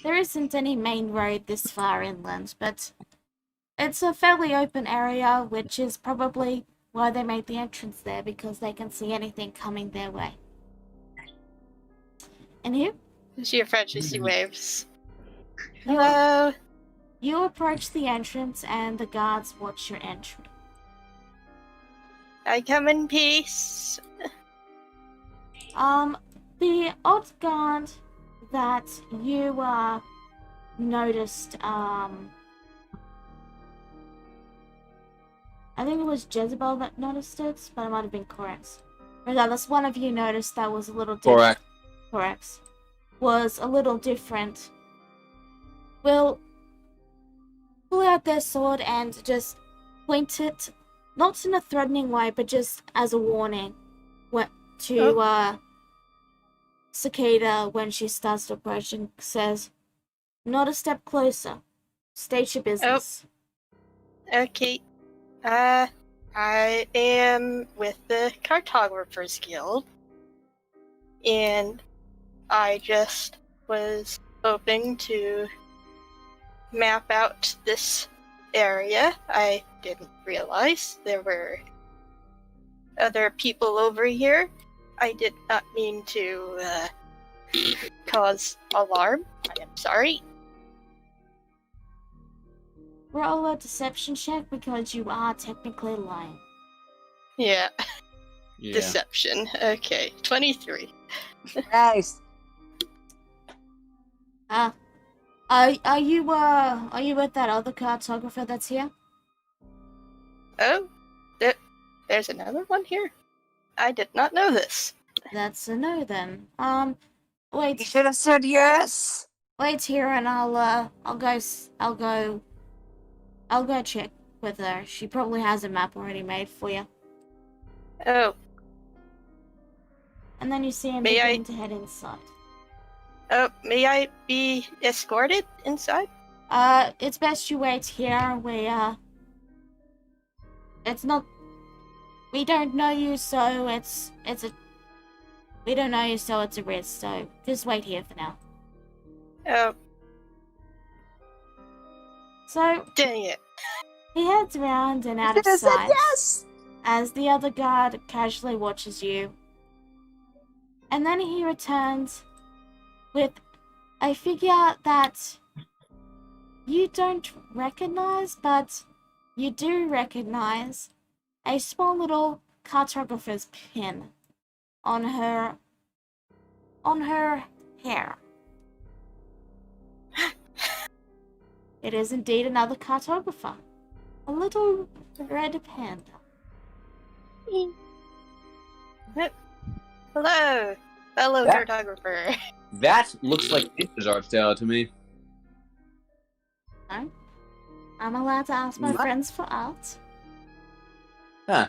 There isn't any main road this far inland, but it's a fairly open area, which is probably why they made the entrance there, because they can see anything coming their way. And you? She affectionately waves. Hello. You approach the entrance, and the guards watch your entry. I come in peace. The odd guard that you noticed, I think it was Jezebel that noticed it, but it might have been Korax. Regardless, one of you noticed that was a little different. Korax was a little different. Will pull out their sword and just point it, not in a threatening way, but just as a warning, to Cicada when she starts to approach and says, "Not a step closer. State your business." Okay. I am with the Cartographers Guild, and I just was hoping to map out this area. I didn't realize there were other people over here. I did not mean to cause alarm. I am sorry. Roll a deception check because you are technically lying. Yeah, Yeah. deception. Okay, 23. Nice. Are you with that other cartographer that's here? Oh, there's another one here? I did not know this. That's a no then. Wait. You should have said yes. Wait here, and I'll go check. with her. She probably has a map already made for you. Oh, And then you see him May I- begin to head inside. may I be escorted inside? It's best you wait here. It's not. We don't know you, so we don't know you, so it's a risk. So just wait here for now. Oh, So dang it. he heads around and out I of said sight yes. as the other guard casually watches you. And then he returns with a figure that you don't recognize, but you do recognize a small little cartographer's pin on her hair. It is indeed another cartographer. A little red panda. Hello, fellow That- cartographer. That looks like Ninja's art style to me. No? I'm allowed to ask my What? friends for art. Huh.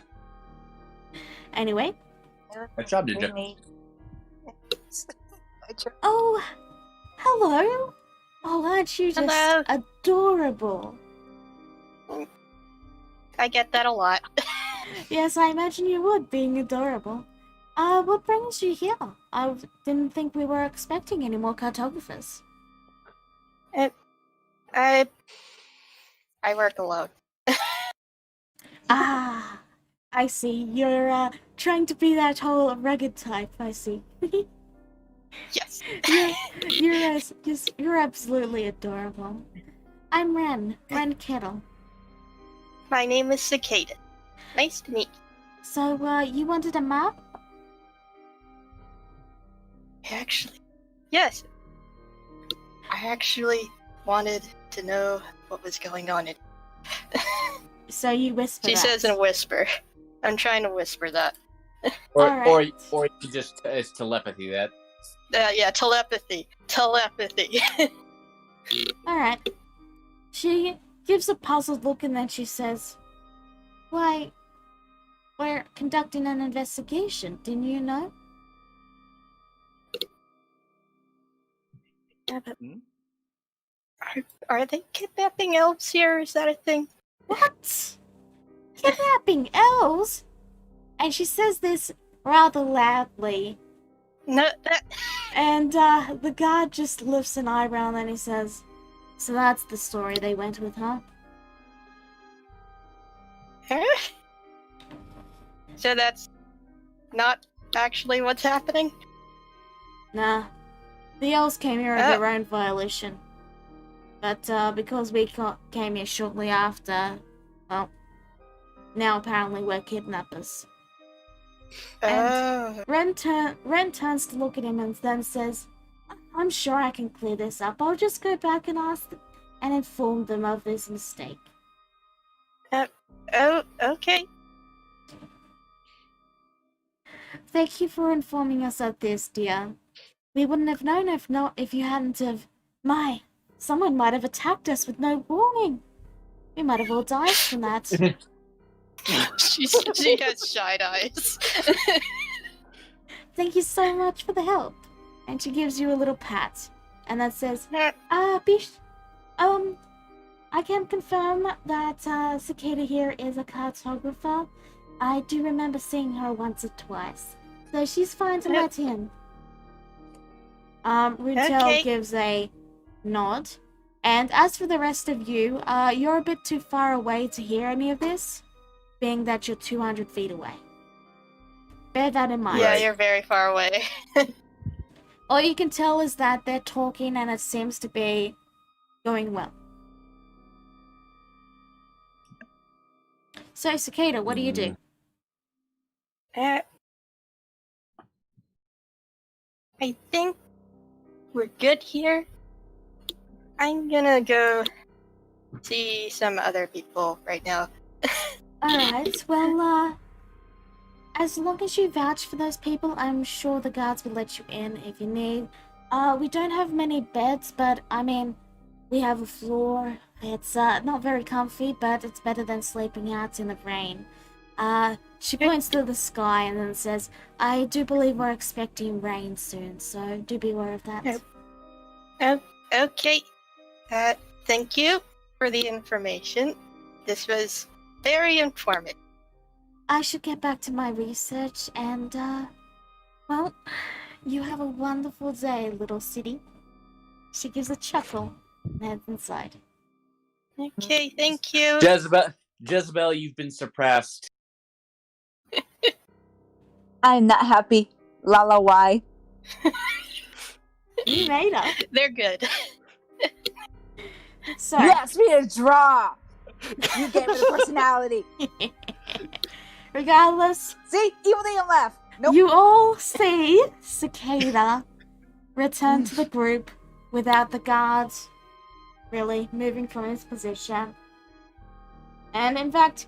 Anyway. Good job, Ninja. Me. Oh, hello. Oh, aren't you just Hello. adorable? I get that a lot. Yes, I imagine you would, being adorable. What brings you here? I didn't think we were expecting any more cartographers. I work alone. Ah, I see. You're, trying to be that whole rugged type, I see. Yes. You're absolutely adorable. I'm Ren Kettle. My name is Cicada. Nice to meet you. So, you wanted a map? Actually, yes. I actually wanted to know what was going on. So you whisper She that. says in a whisper. I'm trying to whisper that. Alright. Or you just it's telepathy that. Yeah, telepathy. Telepathy. Alright. She gives a puzzled look and then she says, "Why, we're conducting an investigation, didn't you know?" Yeah, but are they kidnapping elves here? Is that a thing? What? Kidnapping elves? And she says this rather loudly. No, that. And the guard just lifts an eyebrow and then he says, "So that's the story they went with, huh?" So that's not actually what's happening? Nah. The elves came here of their own violation. But because we came here shortly after, well, now apparently we're kidnappers. Oh. Ren turns to look at him and then says, "I'm sure I can clear this up. I'll just go back and ask them and inform them of this mistake." Oh, okay. "Thank you for informing us of this, dear. We wouldn't have known if you hadn't have... Someone might have attacked us with no warning. We might have all died from that." She has shy eyes. "Thank you so much for the help." And she gives you a little pat. And that says, I can confirm that Cicada here is a cartographer. I do remember seeing her once or twice. So she's fine to let in. Runtel Okay. gives a nod. And as for the rest of you, you're a bit too far away to hear any of this, being that you're 200 feet away. Bear that in mind. Yeah, you're very far away. All you can tell is that they're talking and it seems to be going well. So, Cicada, what do you do? I think we're good here. I'm gonna go see some other people right now. Alright, well, as long as you vouch for those people, I'm sure the guards will let you in if you need. We don't have many beds, but, I mean, We have a floor. It's not very comfy, but it's better than sleeping out in the rain. She points to the sky and then says, I do believe we're expecting rain soon, so do be aware of that. Okay. Thank you for the information. This was very informative. I should get back to my research and, well, you have a wonderful day, little city. She gives a chuckle and heads inside. Okay, thank you. Jezebel, you've been suppressed. I'm not happy. Lala, why? You made her. They're good. So, You asked me to draw. You gave me the personality. regardless, See? Evil Liam left. Nope. you all see Cicada return to the group without the guards really moving from his position. And in fact,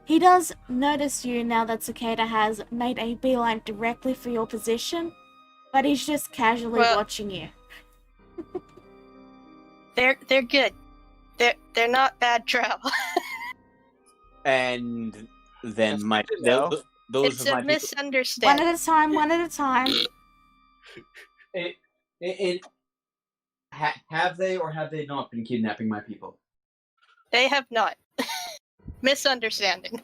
he does notice you now that Cicada has made a beeline directly for your position, but he's just casually watching you. They're good. They're not bad travel. And then No. those It's are my a people. misunderstanding. One at a time. Have they or have they not been kidnapping my people? They have not. Misunderstanding.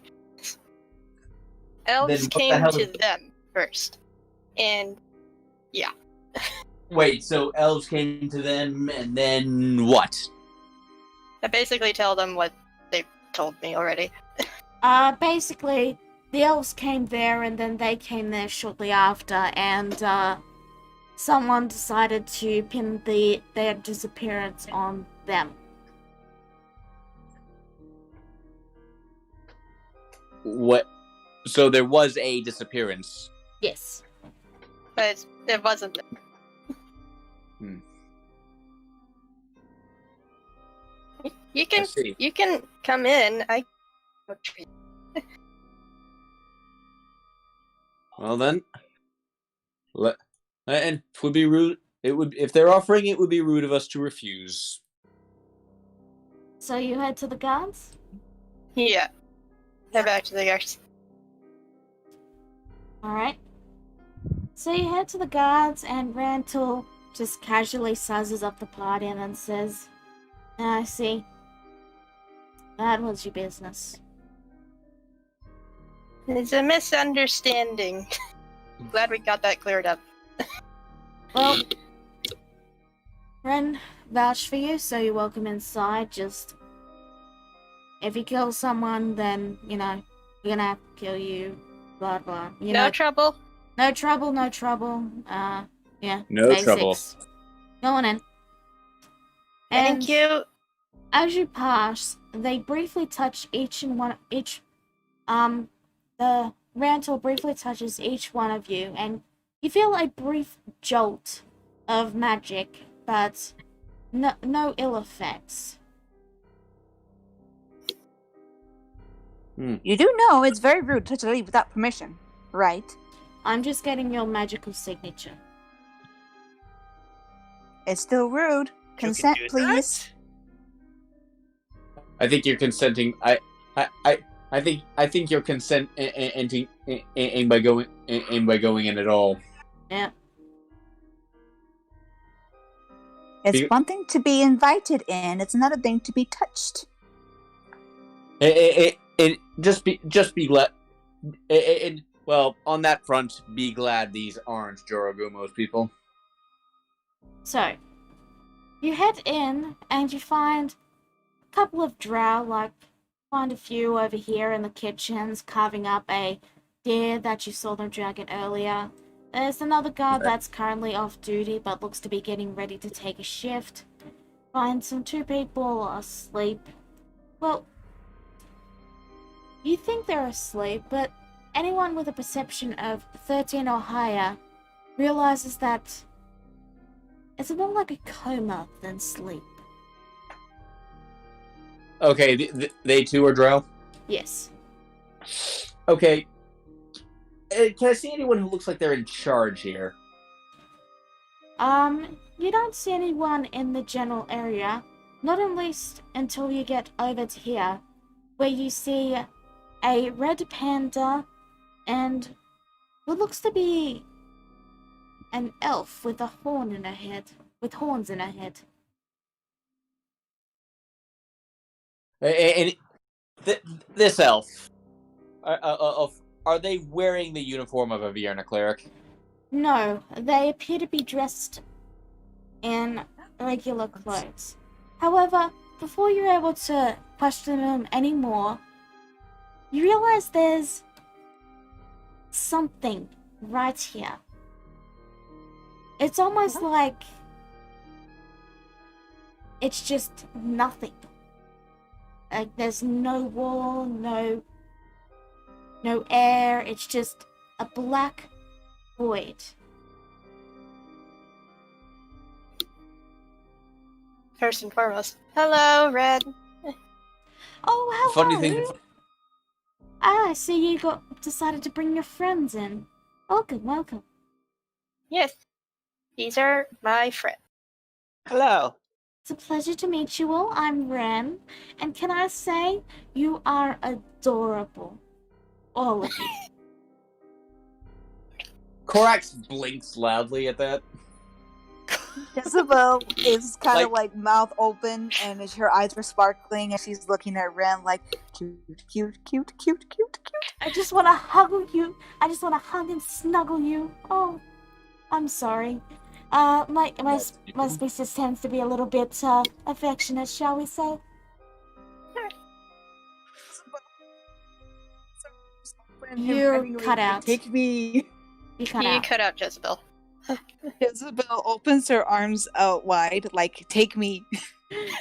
Elves Then what the came hell to is- them first. And yeah. Wait, so elves came to them, and then what? I basically tell them what they've told me already. Basically, the elves came there and then they came there shortly after, and someone decided to pin their disappearance on them. What? So there was a disappearance. Yes. But it wasn't them. You I see. can come in. Well then, and it would be rude. It would, if they're offering, it would be rude of us to refuse. So you head to the guards? Yeah. Head back to the guards. Alright. So you head to the guards, and Rantul just casually sizes up the party and then says, I see. That was your business. It's a misunderstanding. Glad we got that cleared up. Well, Ren vouched for you, so you're welcome inside. Just, if you kill someone, then, you know, we're gonna have to kill you, blah blah. You know, Trouble? no trouble, no trouble. Yeah, No basics. trouble. Go on in. Thank you. As you pass, they briefly touch the Rantel briefly touches each one of you, and you feel a brief jolt of magic, but no ill effects. You do know it's very rude to touch a lady without permission, right? I'm just getting your magical signature. It's still rude. Consent, You can do please. that? I think you're consenting. I think you're consenting by going in at all. Yeah. It's one thing to be invited in, it's another thing to be touched. Just be glad. Well, on that front, be glad these aren't Jorogumos people. So, you head in and you find a couple of drow, find a few over here in the kitchens carving up a deer that you saw them dragging earlier. There's another guard that's currently off duty but looks to be getting ready to take a shift. Find two people asleep. Well, you think they're asleep, but anyone with a perception of 13 or higher realizes that it's more like a coma than sleep. Okay, they too are drow? Yes. Okay. Can I see anyone who looks like they're in charge here? You don't see anyone in the general area. Not at least until you get over to here, where you see a red panda and what looks to be an elf with a horn in her head, with horns in her head. And this elf, are they wearing the uniform of a Vienna cleric? No, they appear to be dressed in regular clothes. However, before you're able to question them anymore, you realize there's something right here. It's almost like it's just nothing. Like there's no wall, no air, it's just a black void. First and foremost, hello, Red. Oh, hello! Funny thing. I see you decided to bring your friends in. Welcome. Yes, these are my friends. Hello. It's a pleasure to meet you all. I'm Ren, and can I say you are adorable, all of you. Korax blinks loudly at that. Isabel is kind of like mouth open, and her eyes are sparkling, and she's looking at Ren like cute. I just want to hug you. I just want to hug and snuggle you. Oh, I'm sorry. My species tends to be a little bit affectionate, shall we say? You cut out. Take me. You cut You out. cut out Jezebel. Isabel opens her arms out wide, like, take me.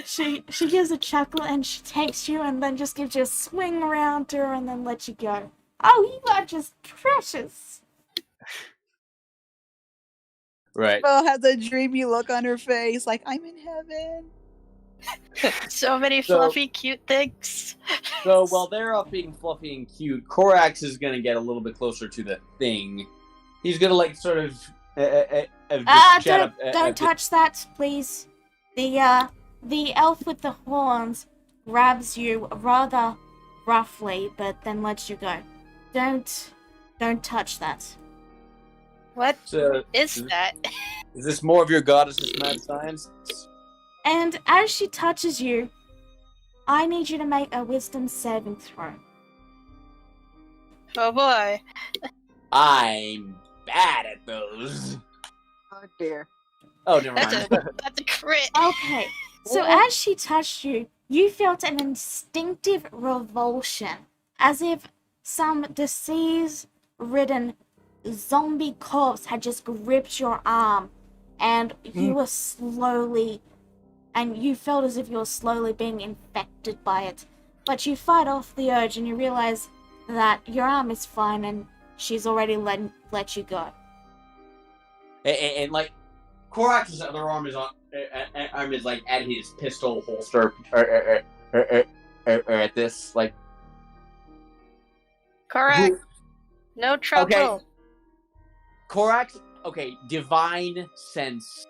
She gives a chuckle and she takes you and then just gives you a swing around her and then lets you go. Oh, you are just precious. Right. Isabel has a dreamy look on her face, like, I'm in heaven. So many So- fluffy, cute things. So while they're up being fluffy and cute, Korax is gonna get a little bit closer to the thing. He's gonna like sort of just chat up. Don't touch that, please. The elf with the horns grabs you rather roughly, but then lets you go. Don't touch that. What So, is that? is this more of your goddess's mad science? And as she touches you, I need you to make a wisdom saving throw. Oh boy. I'm bad at those. Oh dear. Oh, never That's mind. a crit. Okay, so as she touched you, you felt an instinctive revulsion, as if some disease-ridden zombie corpse had just gripped your arm, and you were you felt as if you were slowly being infected by it. But you fight off the urge and you realize that your arm is fine and she's already let you go. And like, Korax's other arm is like at his pistol holster, or at this like. Correct. No trouble. Okay. Korax. Okay, divine sense.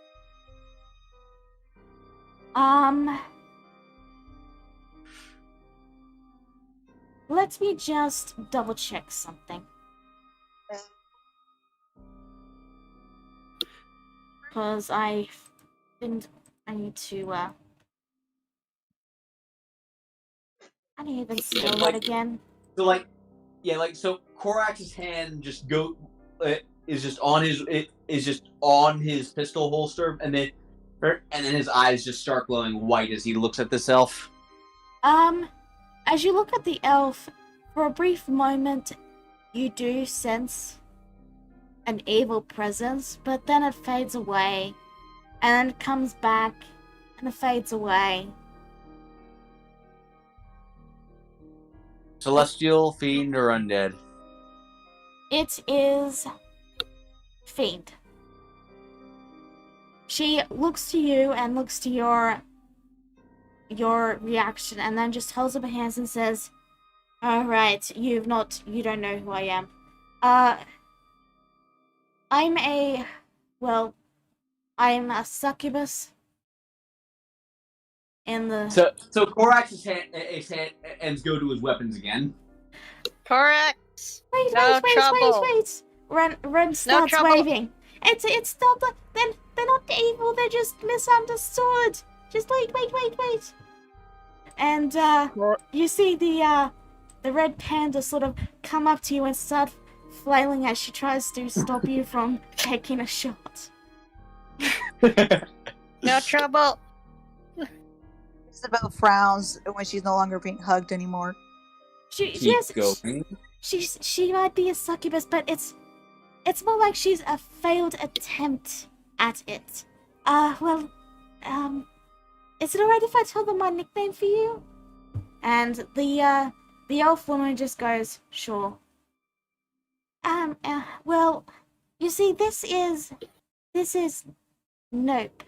Let me just double check something. Because I need to, I don't even spell that again. So like, yeah, like so Korax's hand just is just on his pistol holster, and then his eyes just start glowing white as he looks at this elf. As you look at the elf, for a brief moment, you do sense an evil presence, but then it fades away, and then it comes back, and it fades away. Celestial, fiend, or undead? It is Fiend. She looks to you and looks to your reaction, and then just holds up her hands and says, "Alright, you don't know who I am. I'm a succubus, in the... So Korax's hands go to his weapons again. Correct. Wait, No trouble. wait! Ren No starts trouble. waving. It's not the... They're not evil, they're just misunderstood. Just wait. And, you see the red panda sort of come up to you and start flailing as she tries to stop you from taking a shot. No trouble. Isabel frowns when she's no longer being hugged anymore. Keep going. She might be a succubus, but it's more like she's a failed attempt at it. Is it alright if I tell them my nickname for you? And the elf woman just goes, sure. Well, you see, this is Nope.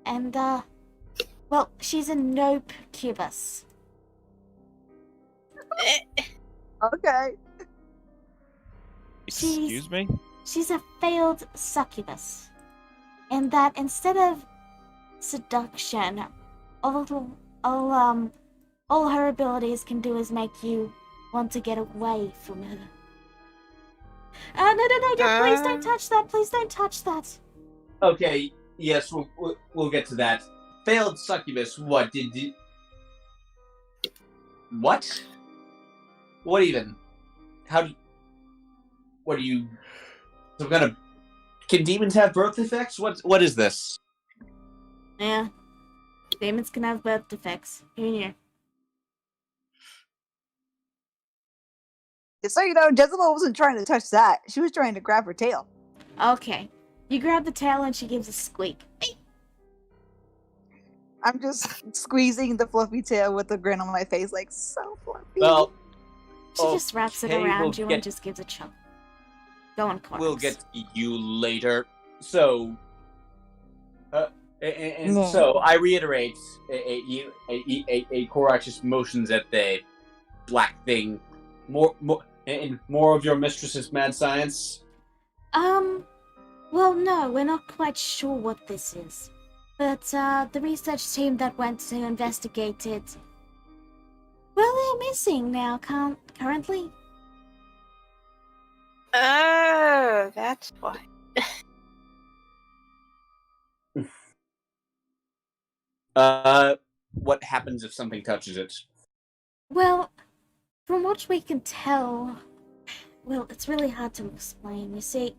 And, well, she's a Nope cubus. Okay. Excuse me? She's a failed succubus. In that instead of seduction, all her abilities can do is make you want to get away from her. No, please don't touch that, please don't touch that. Okay, yes, we'll get to that. Failed succubus, what did you... What? What even? What are you... Some kind of... Can demons have birth defects? What is this? Yeah. Demons can have birth defects. Here. Just so you know, Jezebel wasn't trying to touch that. She was trying to grab her tail. Okay. You grab the tail and she gives a squeak. I'm just squeezing the fluffy tail with a grin on my face, like, so fluffy. Well, She just wraps it around you and just gives a chunk. Go on, Clarks. We'll get to you later. So, so I reiterate, a Korax just motions at the black thing. More of your mistress's mad science? Well, no, we're not quite sure what this is. But, the research team that went to investigate it, well, they're missing now, currently. Oh, that's why. What happens if something touches it? Well, from what we can tell, well, it's really hard to explain. You see,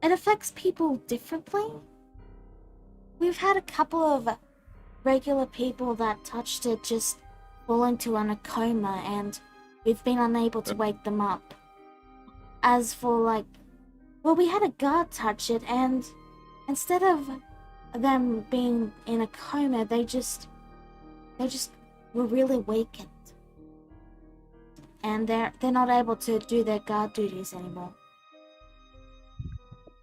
it affects people differently. We've had a couple of regular people that touched it just fall into a coma, and we've been unable to wake them up. As for, we had a guard touch it, and instead of them being in a coma, they just were really weakened. And they're not able to do their guard duties anymore.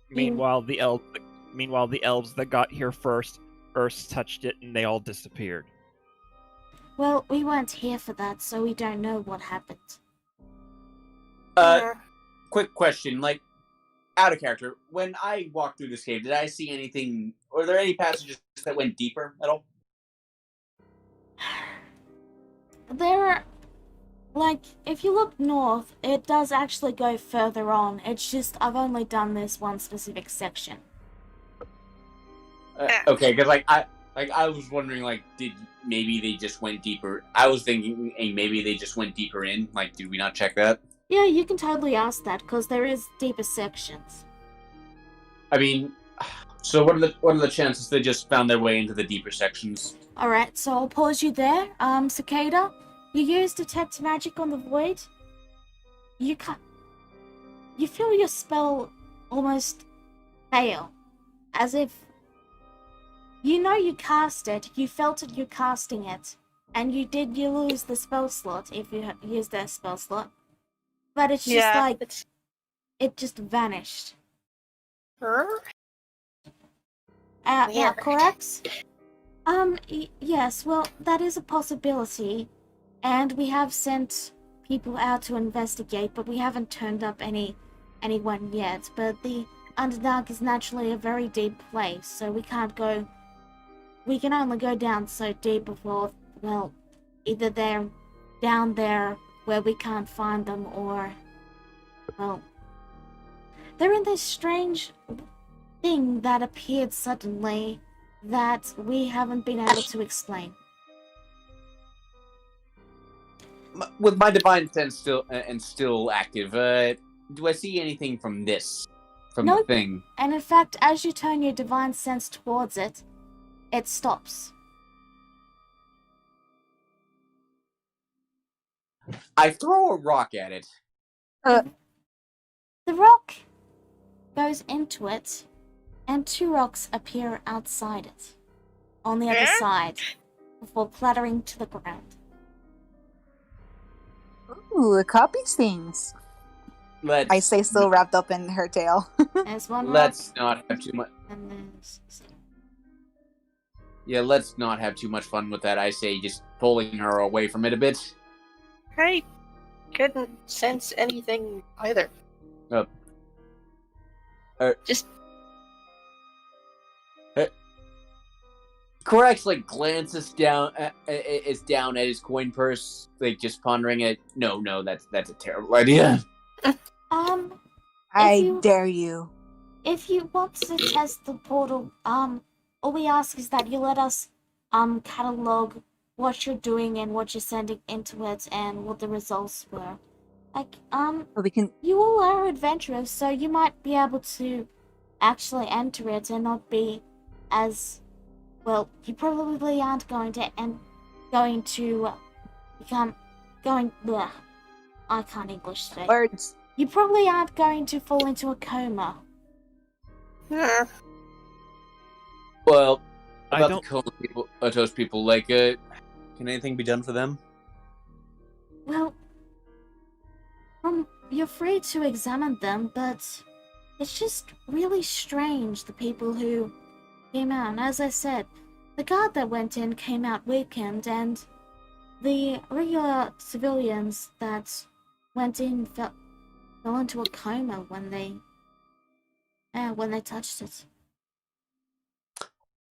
Meanwhile, the elves that got here first touched it and they all disappeared. Well, we weren't here for that, so we don't know what happened. Quick question, out of character, when I walked through this cave, did I see anything, were there any passages that went deeper at all? There are, if you look north, it does actually go further on. It's just, I've only done this one specific section. Okay, because, I was wondering, did maybe they just went deeper? I was thinking, maybe they just went deeper in. Did we not check that? Yeah, you can totally ask that, because there is deeper sections. I mean, so what are the chances they just found their way into the deeper sections? Alright, so I'll pause you there. Cicada, you use Detect Magic on the Void. You feel your spell almost fail. As if... You know you cast it, you felt it, you casting it. And you lose the spell slot if you use that spell slot. But it's just it just vanished. Yeah, correct? Yes, well, that is a possibility. And we have sent people out to investigate, but we haven't turned up anyone yet. But the Underdark is naturally a very deep place, so we can't go we can only go down so deep before, well, either they're down there where we can't find them, or, well, they're in this strange thing that appeared suddenly that we haven't been able to explain. With my divine sense still active, do I see anything from this? From the Nope. thing? And in fact, as you turn your divine sense towards it, it stops. I throw a rock at it. The rock goes into it, and 2 rocks appear outside it, on the other side, before clattering to the ground. Ooh, it copies things. I say, still wrapped up in her tail. There's one Let's rock, not have too much. and there's... Yeah, let's not have too much fun with that. I say just pulling her away from it a bit. I couldn't sense anything either. Just Korax glances down at his coin purse, just pondering it. No, that's a terrible idea. I dare you. If you want to test the portal, all we ask is that you let us, catalog what you're doing and what you're sending into it and what the results were. We can. You all are adventurers, so you might be able to actually enter it and not be as, well, you probably aren't going to become, bleh, I can't English today. Words. You probably aren't going to fall into a coma. Well, I about don't- the coma people, those people, can anything be done for them? Well, you're free to examine them, but it's just really strange, the people who came out. And as I said, the guard that went in came out weakened, and the regular civilians that went in fell into a coma when they touched it.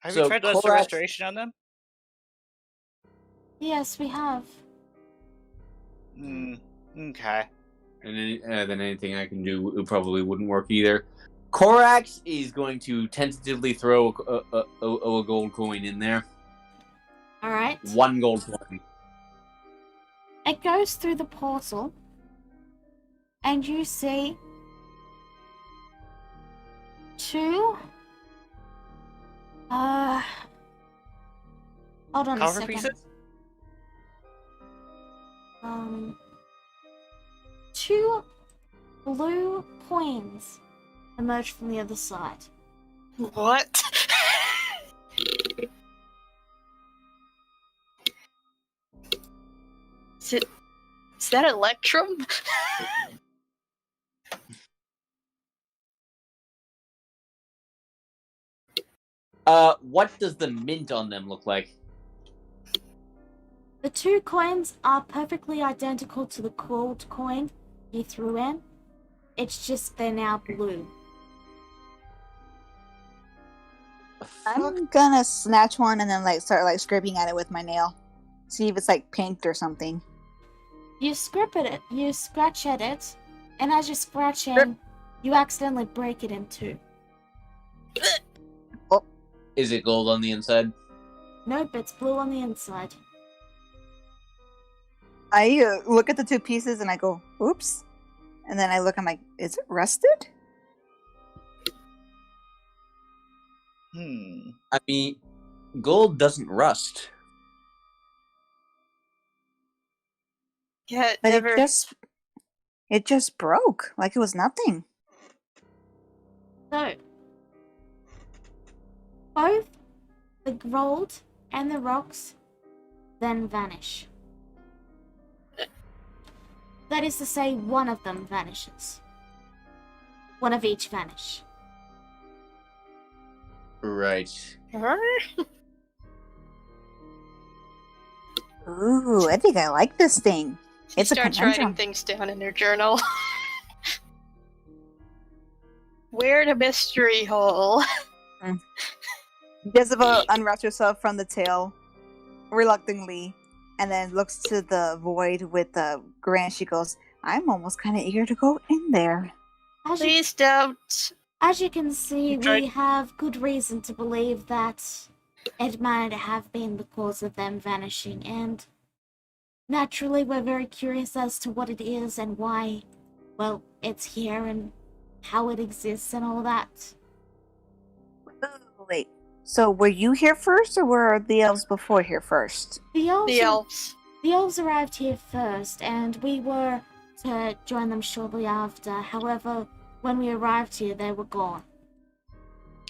Have So you tried to do Korax- restoration on them? Yes, we have. Okay. And then anything I can do probably wouldn't work either. Korax is going to tentatively throw a gold coin in there. Alright. 1 gold coin. It goes through the portal, and you see 2. Hold on a Copper second. pieces? 2 blue coins emerge from the other side. what? Is that Electrum? What does the mint on them look like? The 2 coins are perfectly identical to the gold coin you threw in. It's just they're now blue. I'm gonna snatch one and then start scraping at it with my nail. See if it's pinked or something. You scratch at it, and as you're scratching, you accidentally break it in 2. Is it gold on the inside? Nope, it's blue on the inside. I look at the 2 pieces and I go, oops. And then I look, I'm like, is it rusted? I mean, gold doesn't rust. Yeah, it But never. it just broke. Like it was nothing. So, both the gold and the rocks then vanish. That is to say, one of them vanishes. One of each vanish. Right. Ooh, I think I like this thing. She It's a starts conundrum. writing things down in her journal. Where the mystery hole? Jezebel unwraps herself from the tail, reluctantly, and then looks to the void with the grin. She goes, I'm almost kind of eager to go in there. Please don't. As you can see, You tried- we have good reason to believe that it might have been the cause of them vanishing, and naturally we're very curious as to what it is and why, well, it's here and how it exists and all that. Wait, so were you here first, or were the elves before here first? The The elves. arrived here first, and we were to join them shortly after. However, when we arrived here, they were gone.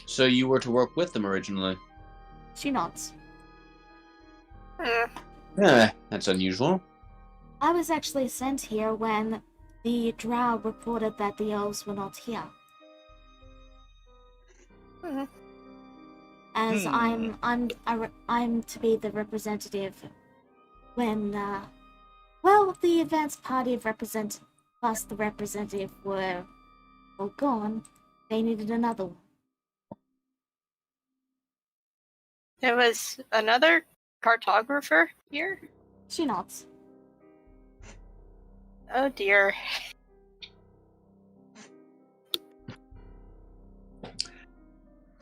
So you were to work with them originally? She nods. That's unusual. I was actually sent here when the drow reported that the elves were not here. As I'm to be the representative when the advanced party of plus the representative were all gone. They needed another one. There was another cartographer here? She nods. Oh dear.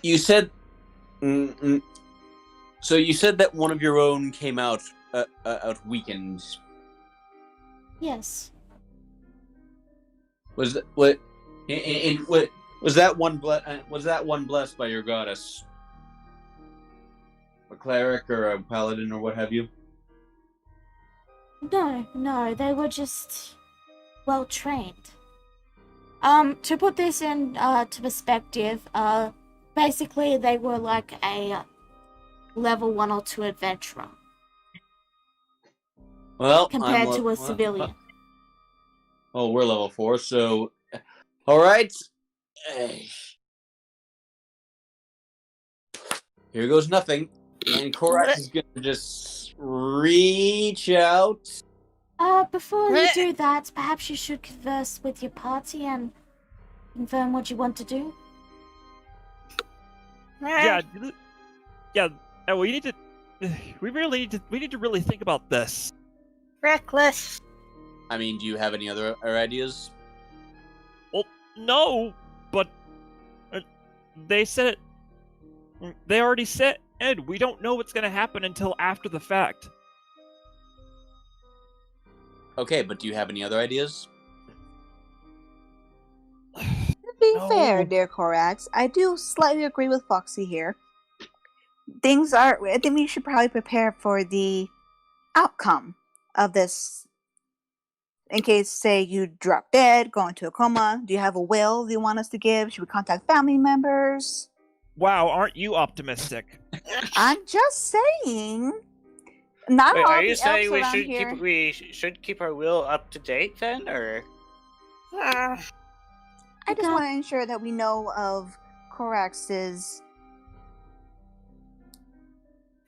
You said... So you said that one of your own came out weakened. Yes. Was that what? What was that one? Was that one blessed by your goddess? A cleric or a paladin or what have you? No, they were just well trained. To put this in to perspective, basically they were like a level 1 or 2 adventurer. Well, compared to a civilian. Well, we're level 4, so all right. Here goes nothing, and Korax is gonna just reach out. Before you do that, perhaps you should converse with your party and confirm what you want to do. Yeah. We need to. We need to really think about this. Reckless. I mean, do you have any other ideas? Well, no, but they said it. They already said, Ed, we don't know what's going to happen until after the fact. Okay, but do you have any other ideas? To be No. fair, dear Korax, I do slightly agree with Foxy here. I think we should probably prepare for the outcome of this. In case, say, you drop dead, go into a coma. Do you have a will you want us to give? Should we contact family members? Wow, aren't you optimistic? I'm just saying. Not Wait, all are the you elves saying around we should keep our will up to date then, or? I just want to ensure that we know of Korax's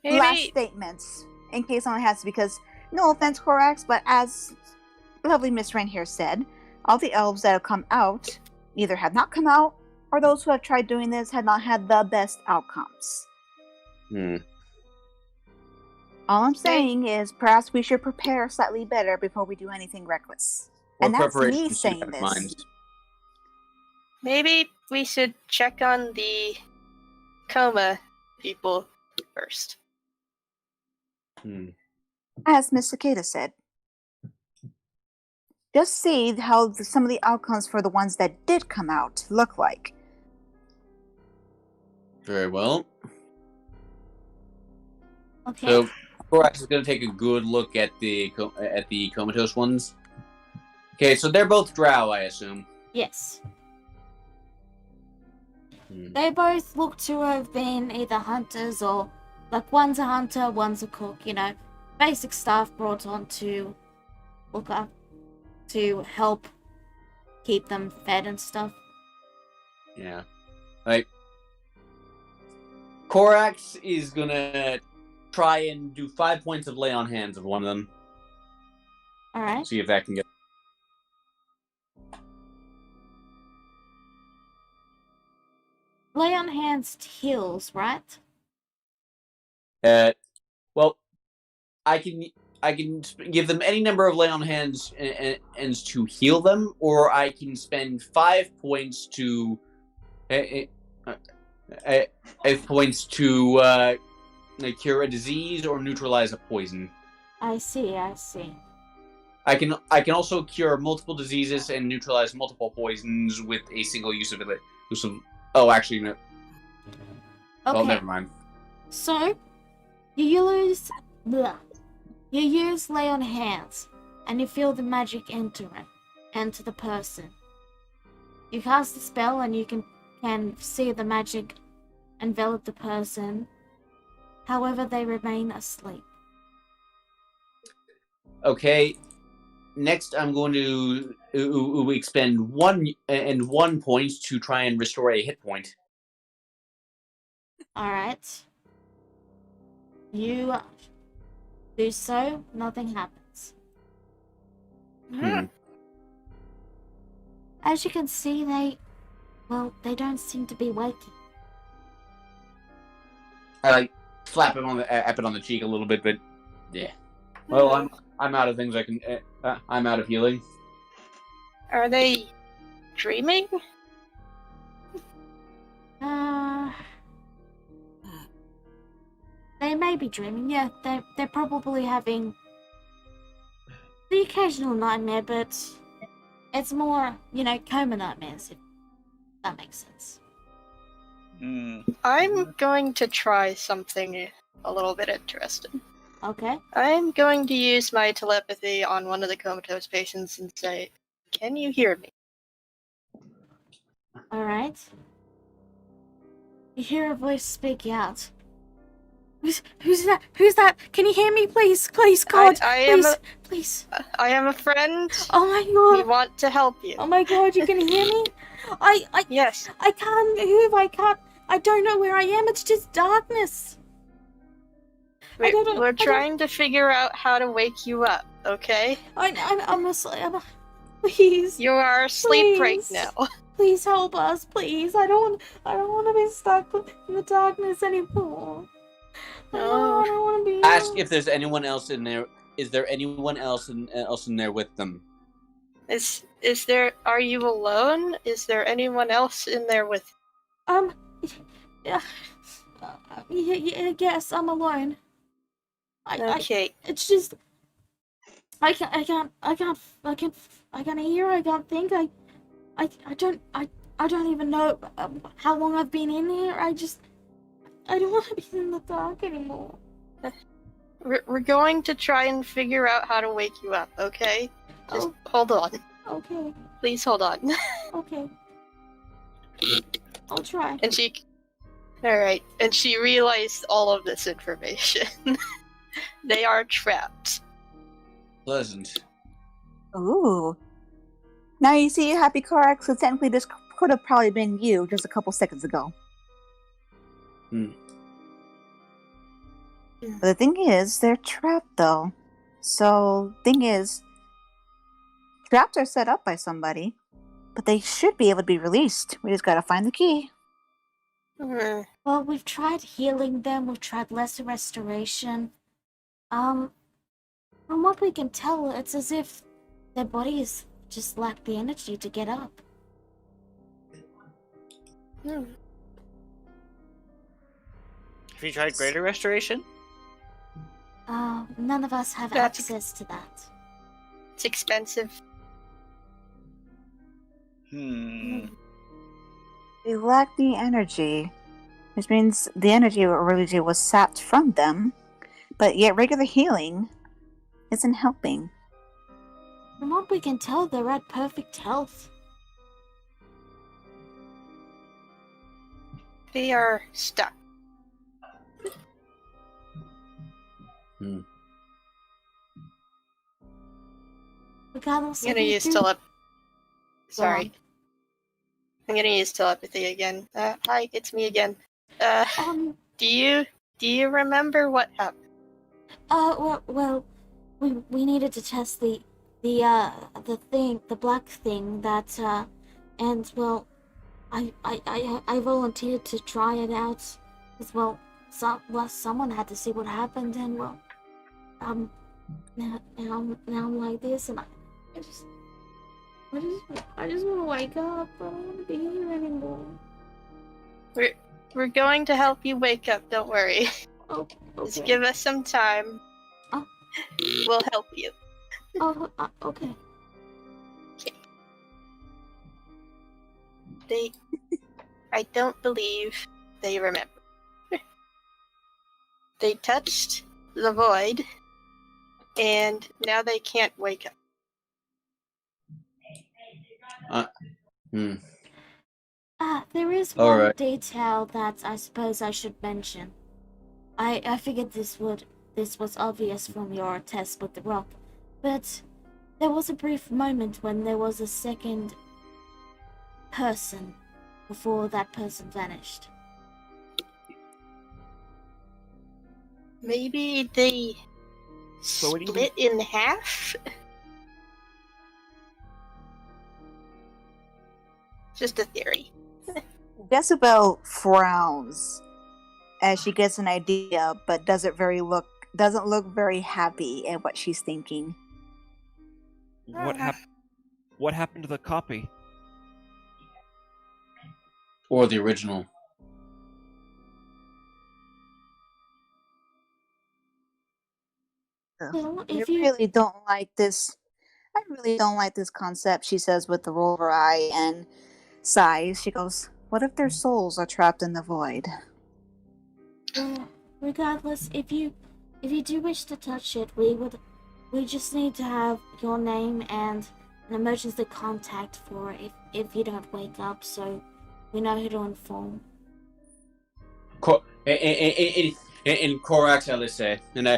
last statements, in case someone has to, because, no offense, Korax, but as lovely Miss Wren here said, all the elves that have come out either have not come out, or those who have tried doing this had not had the best outcomes. All I'm saying is perhaps we should prepare slightly better before we do anything reckless. What And that's me preparations do you saying have in this. mind? Maybe we should check on the coma people first. As Miss Cicada said, just see how some of the outcomes for the ones that did come out look like. Very well. Okay. So, Korax is going to take a good look at the comatose ones. Okay, so they're both drow, I assume. Yes. They both look to have been either hunters or, like, one's a hunter, one's a cook, basic stuff brought on to look up, to help keep them fed and stuff. Yeah. Like, Korax is going to try and do 5 points of lay on hands of one of them. Alright. See if that can get... Lay on hands heals, right? Well, I can give them any number of lay on hands and to heal them, or I can spend 5 points to 5 points to cure a disease or neutralize a poison. I see. I can also cure multiple diseases and neutralize multiple poisons with a single use of it. Oh, actually, no. Okay. Oh, never mind. So, you use lay on hands, and you feel the magic enter the person. You cast the spell, and you can see the magic envelop the person. However, they remain asleep. Okay. Next, I'm going to expend 1 point to try and restore a hit point. All right. You do so. Nothing happens. As you can see, they don't seem to be waking. I slap him on the cheek a little bit, but yeah. Well, I'm out of things I can. I'm out of healing. Are they dreaming? They may be dreaming. Yeah, they're probably having the occasional nightmare, but it's more, coma nightmares, if that makes sense. I'm going to try something a little bit interesting. Okay. I'm going to use my telepathy on one of the comatose patients and say, "Can you hear me?" Alright. You hear a voice speak out. Who's that? Who's that? Can you hear me, please? Please, God, please. I am a friend. Oh my God. We want to help you. Oh my God, you can hear me? Yes. I can't move. I don't know where I am. It's just darkness. We're trying to figure out how to wake you up, okay? I'm asleep. Please. You are asleep please. right now. Please help us, please. I don't want to be stuck in the darkness anymore. I don't want to be. Ask if there's anyone else in there. Is there anyone else in there with them? Is there? Are you alone? Is there anyone else in there with? Yeah. Yes, I'm alone. Okay. It's just I can't hear. I can't think. I don't even know how long I've been in here. I don't want to be in the dark anymore. We're going to try and figure out how to wake you up, okay? Just hold on. Okay. Please hold on. Okay. I'll try. And she... Alright, and she realized all of this information. They are trapped. Pleasant. Ooh. Now you see, Happy Karak, so technically this could have probably been you just a couple seconds ago. But the thing is, they're trapped though. So, thing is, traps are set up by somebody, but they should be able to be released. We just gotta find the key. Well, we've tried healing them, we've tried lesser restoration. From what we can tell, it's as if their bodies just lack the energy to get up. Have you tried greater restoration? None of us have access to that. It's expensive. They lack the energy, which means the energy really was sapped from them, but yet regular healing isn't helping. From what we can tell, they're at perfect health. They are stuck. Regardless, I'm gonna use telepathy. Sorry. I'm gonna use telepathy again. Hi, it's me again. Do you remember what happened? Well, we needed to test the black thing that, and well, I volunteered to try it out, as well, someone had to see what happened, and well, now I'm like this, and I just want to wake up. I don't want to be here anymore. We're going to help you wake up. Don't worry. Oh, okay. Just give us some time. Oh. We'll help you. Oh, okay. I don't believe they remember. They touched the void, and now they can't wake up. There is All one right. detail that I suppose I should mention. I figured this was obvious from your test with the rock, but there was a brief moment when there was a second person before that person vanished. Maybe they So what do you split in half? Just a theory. Jezebel frowns as she gets an idea, but doesn't look very happy at what she's thinking. What happened to the copy? Or the original. Well, I really don't like this concept, she says with the roll of her eye and sighs. She goes, what if their souls are trapped in the void? Regardless, if you do wish to touch it, we just need to have your name and an emergency contact for if you don't wake up, so we know who to inform. In Korax, I say, and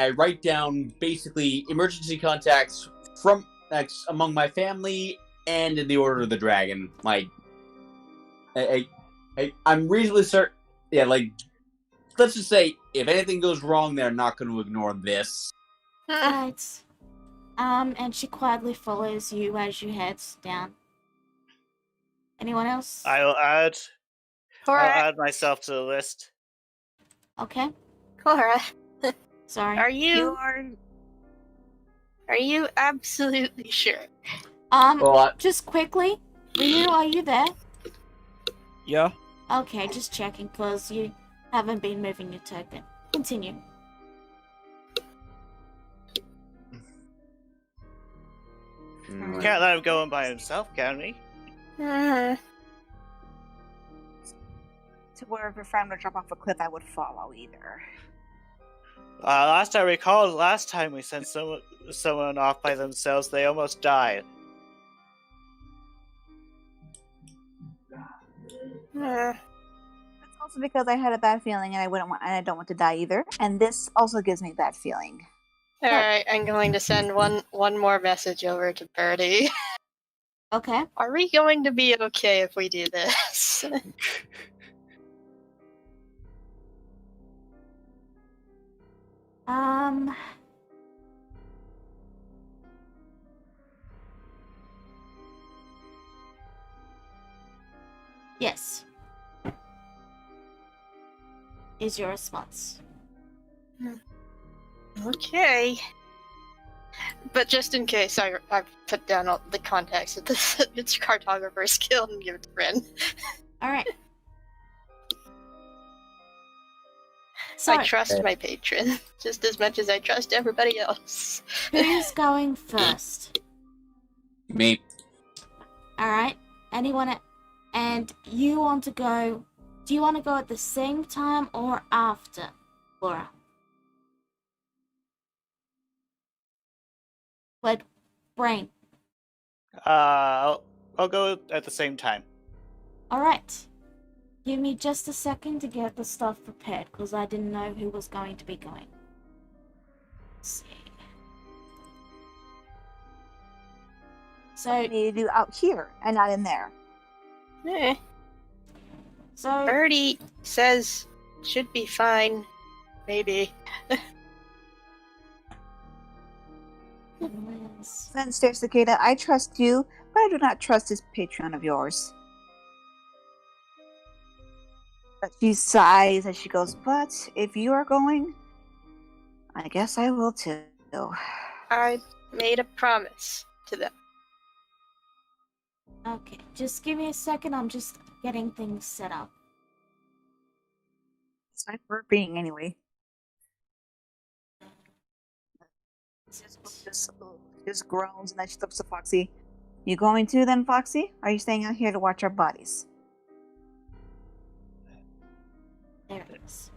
I write down basically emergency contacts from among my family and in the Order of the Dragon. Like, I'm reasonably certain. Yeah, like, let's just say if anything goes wrong, they're not going to ignore this. Right. And she quietly follows you as you head down. Anyone else? I'll add myself to the list. Okay. Cora, Sorry. are you absolutely sure? Just quickly, Ryu, are you there? Yeah. Okay, just checking, because you haven't been moving your token. Continue. Can't let him go in by himself, can we? To where if your friend would drop off a cliff, I would follow either. Last I recall, last time we sent someone off by themselves, they almost died. That's also because I had a bad feeling, and I don't want to die either. And this also gives me a bad feeling. All right, I'm going to send one more message over to Birdie. Okay. Are we going to be okay if we do this? Yes. Is your response. Okay. But just in case, I put down all the contacts of its cartographer skill and give it to Ren. Alright. So, I trust my patron just as much as I trust everybody else. who's going first? Me. Alright. Anyone? And you want to go... Do you want to go at the same time or after, Laura? What? Brain. I'll go at the same time. Alright. Give me just a second to get the stuff prepared, because I didn't know who was going to be going. Let's see. So... What do you do out here and not in there? So... Birdie says should be fine. Maybe. Liz. Then stares Cicada, I trust you, but I do not trust this Patreon of yours. But she sighs as she goes, but if you are going, I guess I will too. I made a promise to them. Okay, just give me a second. I'm just getting things set up. It's fine for being anyway. Just groans and then she looks to Foxy. You going too then, Foxy? Are you staying out here to watch our bodies? There it is.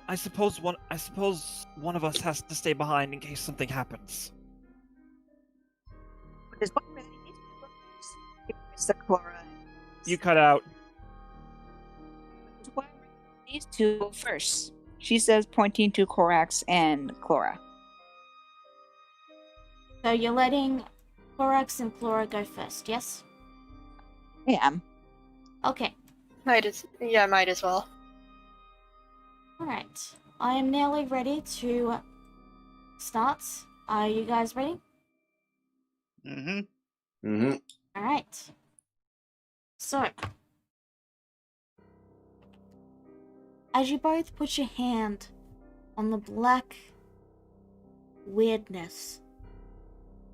I suppose one of us has to stay behind in case something happens. There's one way Mr. Cora. You cut out. Why these two go first? She says, pointing to Corax and Clora. So you're letting Corax and Flora go first, yes? I am. Okay. Might as well. Alright. I am nearly ready to start. Are you guys ready? Mm-hmm. Mm-hmm. Alright. So, as you both put your hand on the black weirdness,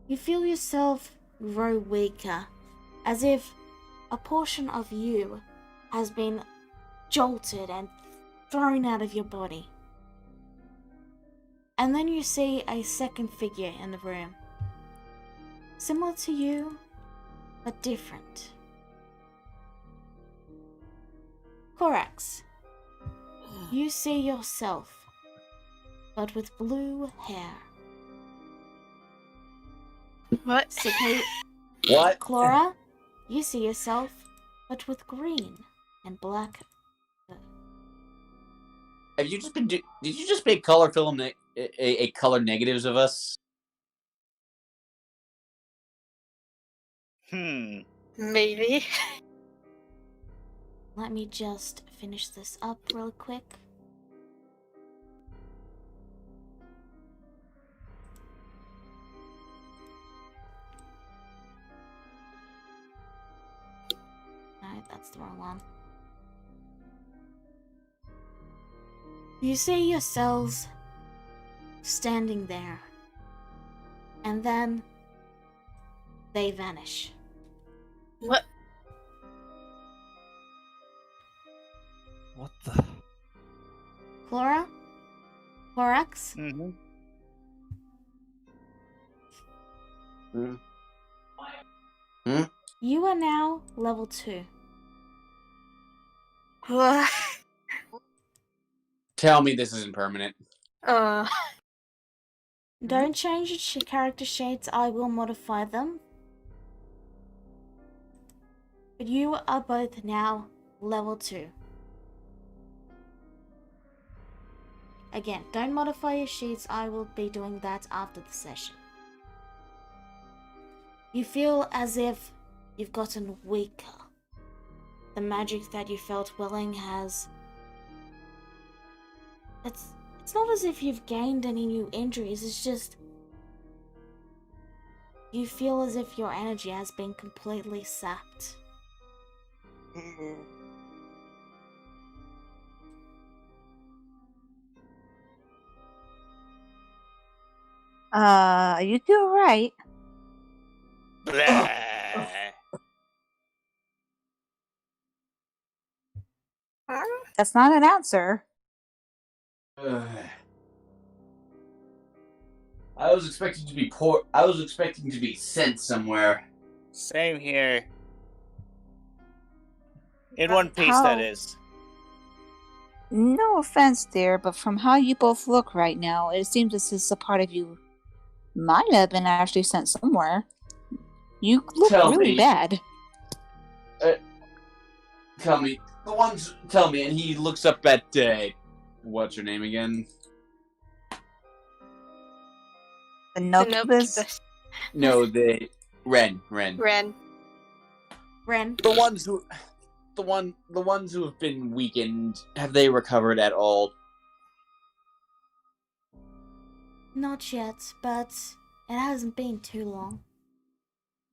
you feel yourself grow weaker, as if a portion of you has been jolted and thrown out of your body. And then you see a second figure in the room. Similar to you, but different. Corax, you see yourself, but with blue hair. What? What? Clora, you see yourself, but with green and black. Have you just been? Did you just make color film a color negatives of us? Maybe. Let me just finish this up real quick. No, that's the wrong one. You see yourselves standing there, and then they vanish. What? What the? Clora? Corax? Mm-hmm. You are now level 2. What? Tell me this isn't permanent. Don't change your character shades, I will modify them. But you are both now level 2. Again, don't modify your sheets, I will be doing that after the session. You feel as if you've gotten weaker. The magic that you felt welling has... It's not as if you've gained any new injuries, it's just... You feel as if your energy has been completely sapped. You do right. Blah. That's not an answer. I was expecting to be poor. I was expecting to be sent somewhere. Same here. In one piece, that is. No offense, dear, but from how you both look right now, it seems as if a part of you might have been actually sent somewhere. You look really bad. Tell me. Tell me, and he looks up at, what's her name again? The Noctubus? No, Ren. Ren. The ones who have been weakened, have they recovered at all? Not yet, but it hasn't been too long.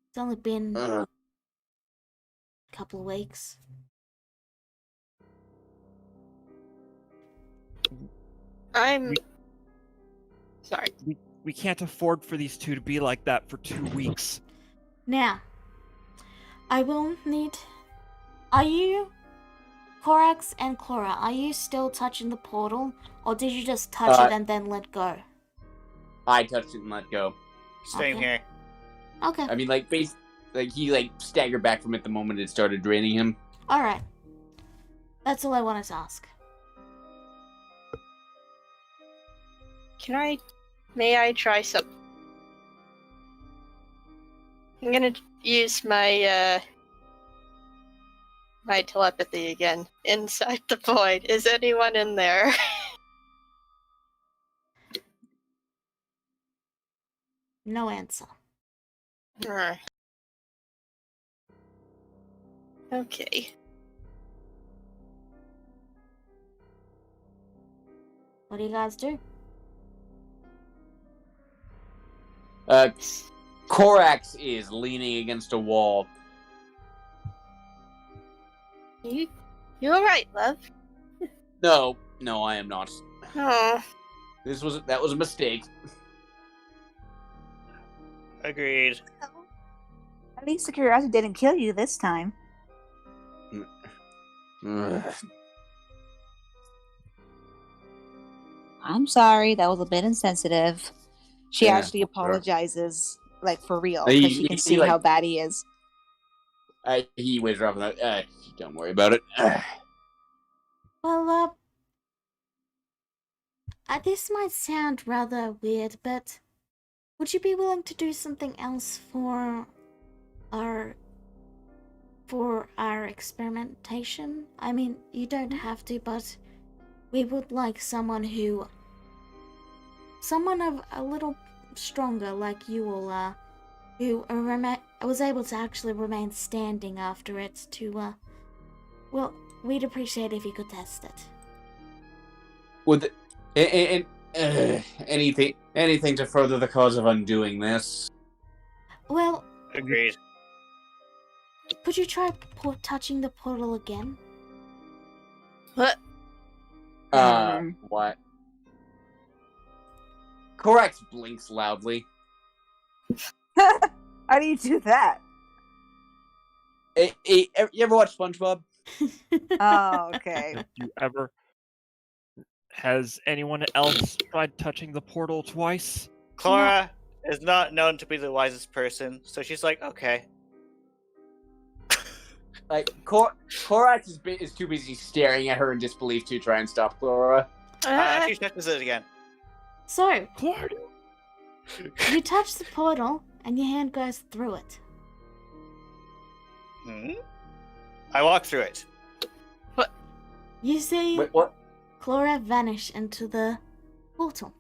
It's only been couple of weeks. I'm sorry. We can't afford for these two to be like that for 2 weeks. Now, I will need... Are you, Corax and Cora, are you still touching the portal? Or did you just touch it and then let go? I touched it and let go. Same Okay. here. Okay, I mean, like, he staggered back from it the moment it started draining him. alright. That's all I wanted to ask. May I try some? I'm gonna use my my telepathy again. Inside the void. Is anyone in there? No answer. Okay. What do you guys do? Corax is leaning against a wall. You alright, love? No, I am not. Oh. That was a mistake. Agreed. At least the curiosity didn't kill you this time. I'm sorry, that was a bit insensitive. She Yeah, actually sure. apologizes, like for real, He- because she can he, see like- how bad he is. He waves her off and don't worry about it. Well, this might sound rather weird, but would you be willing to do something else for our experimentation? I mean, you don't have to, but we would like someone of a little stronger, like you all are, who was able to actually remain standing after it to, well, we'd appreciate if you could test it. Would anything to further the cause of undoing this? Well, Agreed. could you try touching the portal again? What? What? Corax blinks loudly. How do you do that? You ever watch SpongeBob? Oh, okay. Has anyone else tried touching the portal twice? Clara is not known to be the wisest person, so she's like, okay. Like Corax is too busy staring at her in disbelief to try and stop Clara. She touches it again. So, Clara! you touch the portal, and your hand goes through it. I walk through it. You see Wait, what? Clara vanish into the portal.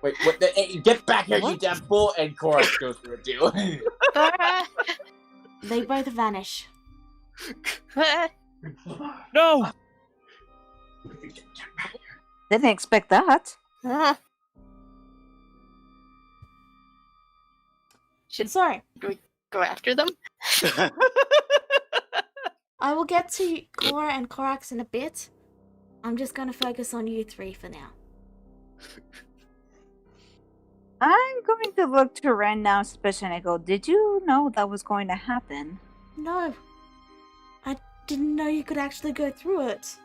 Wait, what? Hey, get back here, you damn fool! And Corax goes through it too. They both vanish. No! Didn't expect that. Should Sorry, we go after them? I will get to Cora and Corax in a bit. I'm just going to focus on you three for now. I'm going to look to Ren now, especially, and I go, did you know that was going to happen? No, I didn't know you could actually go through it.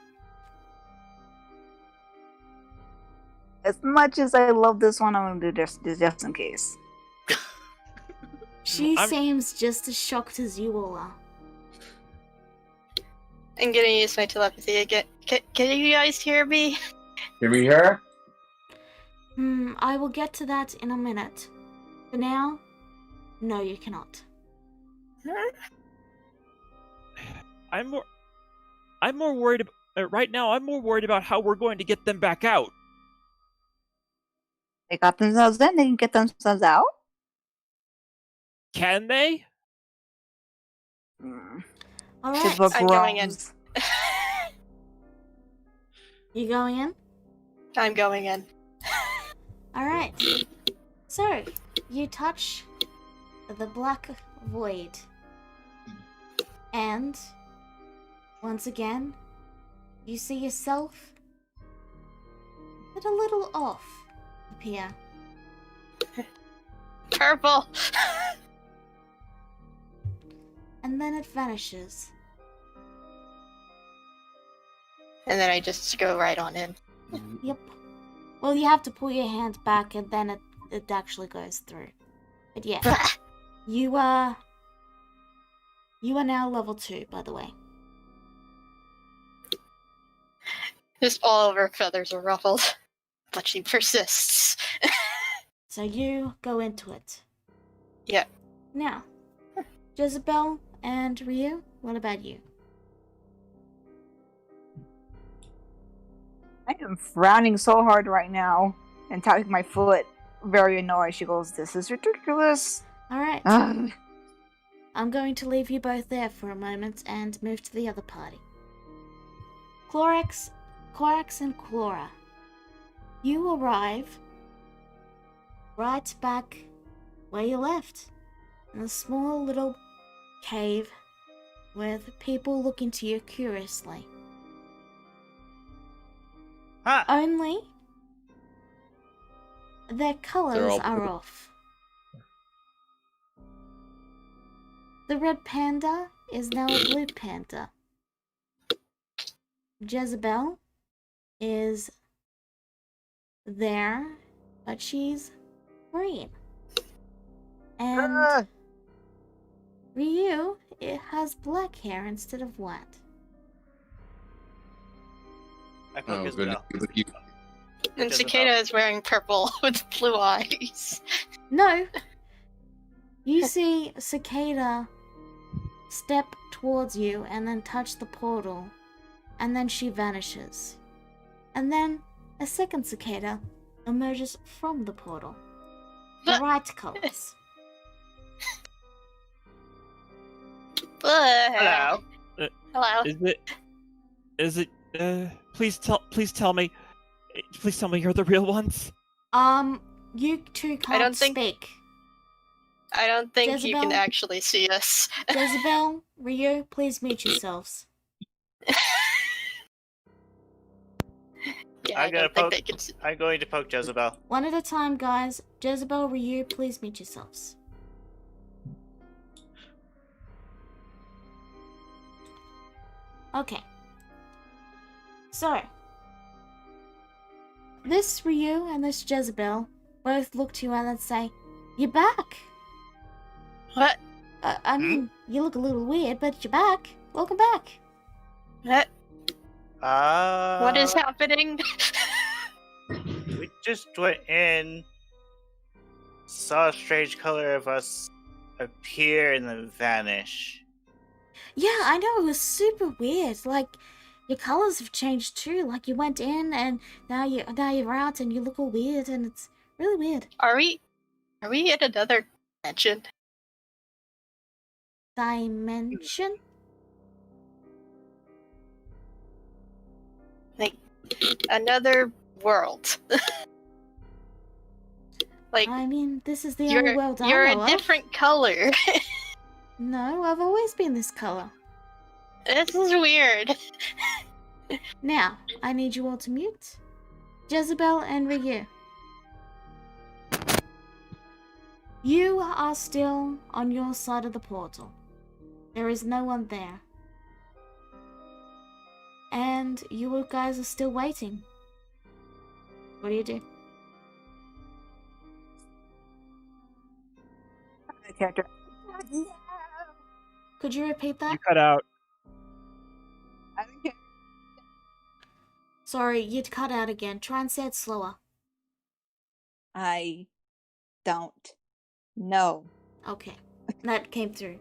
As much as I love this one, I'm going to do this just in case. She seems just as shocked as you all are. I'm gonna use my telepathy again. Can you guys hear me? Hear me here? I will get to that in a minute. For now, no, you cannot. I'm more worried right now. I'm more worried about how we're going to get them back out. They got themselves in, they can get themselves out? Can they? Alright, Typical I'm going in. groans. you going in? I'm going in. Alright. So, you touch the black void. And once again, you see yourself at a little off appear. Purple! And then it vanishes. And then I just go right on in. Yep. Well, you have to pull your hand back and then it actually goes through. But yeah. You are now level 2, by the way. Just all of her feathers are ruffled. But she persists. So you go into it. Yeah. Now, Jezebel and Ryu, what about you? I am frowning so hard right now and tapping my foot. Very annoyed. She goes, "This is ridiculous." Alright. Ugh. I'm going to leave you both there for a moment and move to the other party. Clorax, and Clora, you arrive right back where you left, in a small little cave with people looking to you curiously. Huh. Only their colors all are off. The red panda is now a blue panda. Jezebel is there, but she's green. And Ugh. Ryu, it has black hair instead of white. I poke Oh, his goodness. bell. And Jezebel. Cicada is wearing purple with blue eyes. No! You see Cicada step towards you and then touch the portal, and then she vanishes. And then a second cicada emerges from the portal. The right colors. Hello. Hello. Is it? Please tell me you're the real ones. You two I can't don't think- speak. I don't think you can Jezebel? actually see us. Jezebel, Ryu, please mute yourselves. Yeah, I'm I gonna don't think poke- they can see. I'm going to poke Jezebel. One at a time, guys. Jezebel, Ryu, please mute yourselves. Okay. So, this Ryu and this Jezebel both look to you and then say, "You're back." What? I mean, you look a little weird, but you're back. Welcome back. What? What is What happening? We just went in, saw a strange color of us appear and then vanish. Yeah, I know, it was super weird. Like, your colors have changed too. Like, you went in and now you're out and you look all weird and it's really weird. Are we in another dimension? Dimension? Like another world? Like I mean, this is the only you're world I you're know a of. different color. No, I've always been this color. This is weird. Now, I need you all to mute. Jezebel and Ryu. You are still on your side of the portal. There is no one there. And you guys are still waiting. What do you do? The character. Could you repeat that? You cut out. I don't care. Sorry, you'd cut out again. Try and say it slower. I don't know. Okay. That came through.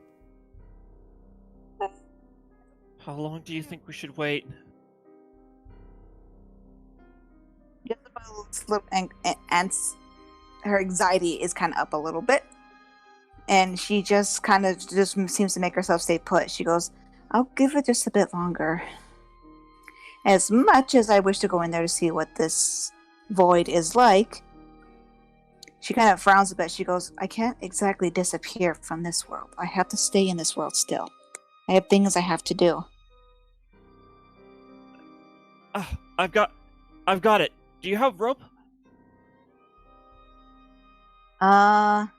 How long do you think we should wait? Jezebel's and her anxiety is kind of up a little bit, and she just kind of just seems to make herself stay put. She goes, "I'll give it just a bit longer." As much as I wish to go in there to see what this void is like, she kind of frowns a bit. She goes, "I can't exactly disappear from this world. I have to stay in this world still. I have things I have to do. I've got it. Do you have rope? I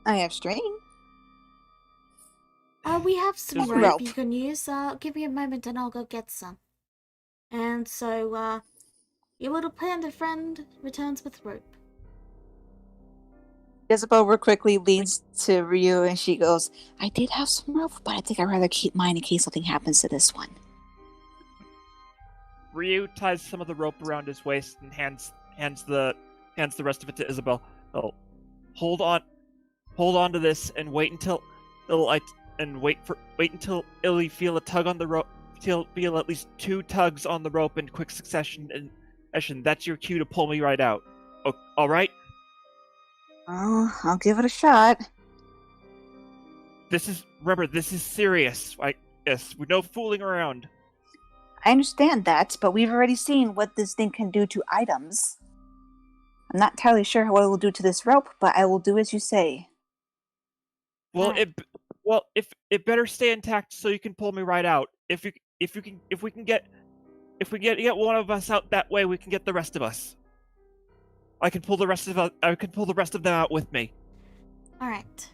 have string. We have some There's rope rope. you can use. Give me a moment and I'll go get some. And so, your little panda friend returns with rope. Jezebel real quickly leads to Ryu and she goes, I did have some rope, but I think I'd rather keep mine in case something happens to this one. Ryu ties some of the rope around his waist and hands the rest of it to Isabel. Oh, hold on to this and wait until you feel a tug on the rope. Feel at least 2 tugs on the rope in quick succession, and that's your cue to pull me right out. All right? Oh, I'll give it a shot. This is serious. Yes, with no fooling around. I understand that, but we've already seen what this thing can do to items. I'm not entirely sure what it will do to this rope, but I will do as you say. Well, Alright. if it better stay intact so you can pull me right out. If we can get one of us out that way, we can get the rest of us. I can pull the rest of them out with me. Alright.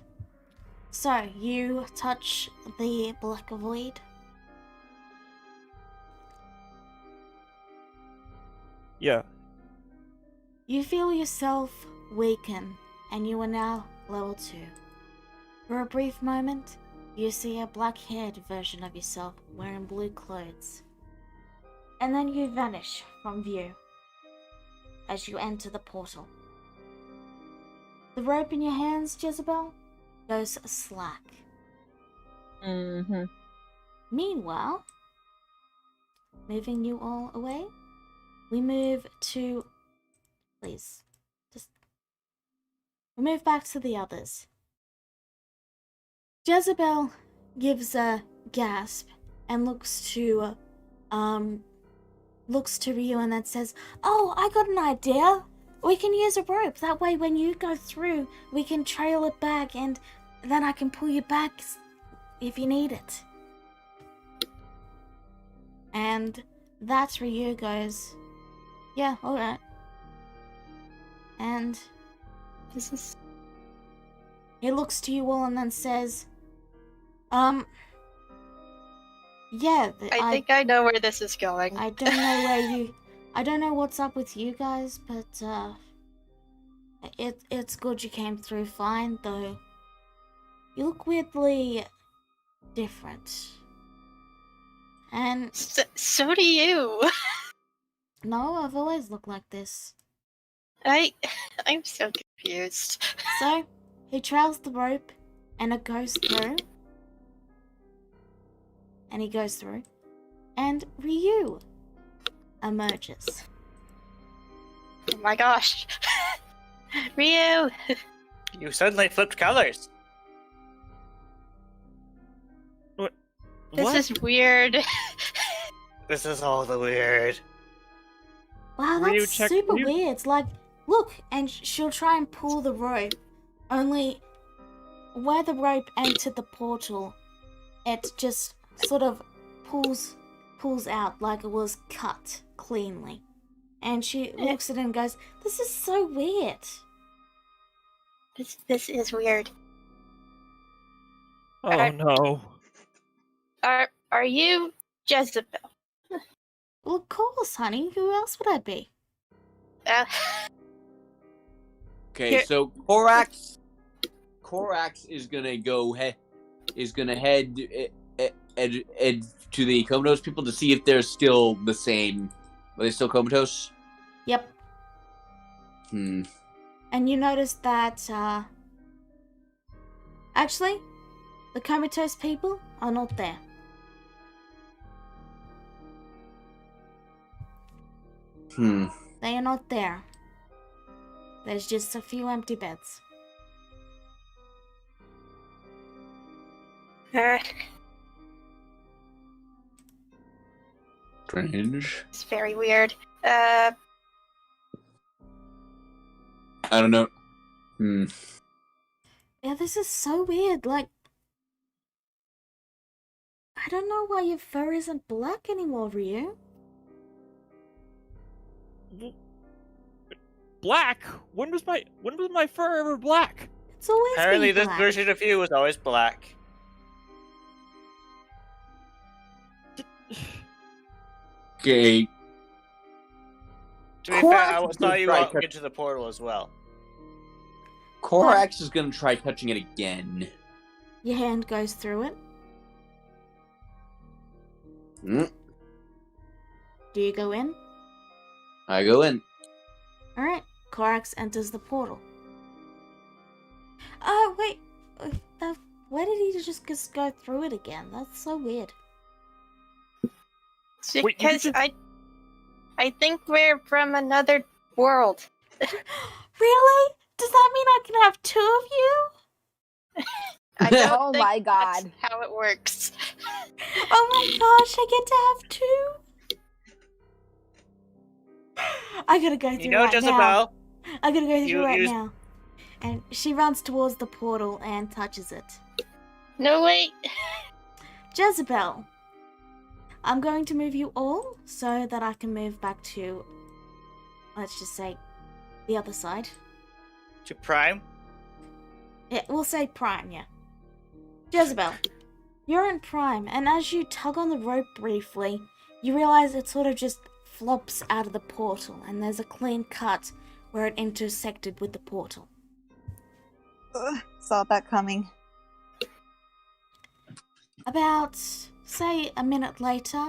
So, you touch the black void. Yeah. You feel yourself weaken, and you are now level 2. For a brief moment, you see a black-haired version of yourself wearing blue clothes. And then you vanish from view as you enter the portal. The rope in your hands, Jezebel, goes slack. Mm-hmm. Meanwhile, moving you all away, we move to... Please, we move back to the others. Jezebel gives a gasp and looks to Ryu and then says, "Oh, I got an idea. We can use a rope. That way when you go through, we can trail it back and then I can pull you back if you need it." And that's Ryu goes, "Yeah, alright." And he looks to you all and then says, yeah, I think I know where this is going. I don't know I don't know what's up with you guys, but, it's good you came through fine, though you look weirdly different. And... So do you. No, I've always looked like this. I'm so confused. So, he trails the rope, and it goes through. And he goes through. And Ryu emerges. Oh my gosh. Ryu! You suddenly flipped colors. This is weird. This is all the weird. Wow, Ryu, that's check- super Ryu- weird. It's like, look, and she'll try and pull the rope. Only, where the rope entered the portal, it just sort of pulls out like it was cut cleanly. And she looks at it and goes, "This is so weird." This is weird. Oh no. Are you Jezebel? Well, of course, honey. Who else would I be? Okay, Here- so Korax is gonna head to the comatose people to see if they're still the same. Are they still comatose? Yep. Hmm. And you notice that, actually, the comatose people are not there. Hmm. They are not there. There's just a few empty beds. Strange. It's very weird. I don't know. Hmm. Yeah, this is so weird. Like, I don't know why your fur isn't black anymore, Ryu. Black? When was my fur ever black? It's always Apparently, been this black. version of you was always black. Okay. To be fair, I Korax is saw gonna you try walk into the portal as well. Korax is gonna try touching it again. Your hand goes through it. Mm, Do you go in? I go in. Alright, Korax enters the portal. Oh, wait. Why did he just go through it again? That's so weird. It's Wait, you because just- I think we're from another world. Really? Does that mean I can have two of you? I don't Oh think my that's god. how it works. Oh my gosh, I get to have two? I gotta go through You know, right now. Jezebel, I gotta go through you right use- now. And she runs towards the portal and touches it. No, wait. Jezebel, I'm going to move you all so that I can move back to, let's just say, the other side. to Prime. Yeah, we'll say Prime, yeah. Jezebel, you're in Prime, and as you tug on the rope briefly, you realize it sort of just flops out of the portal, and there's a clean cut where it intersected with the portal. Saw that coming. About, say, a minute later,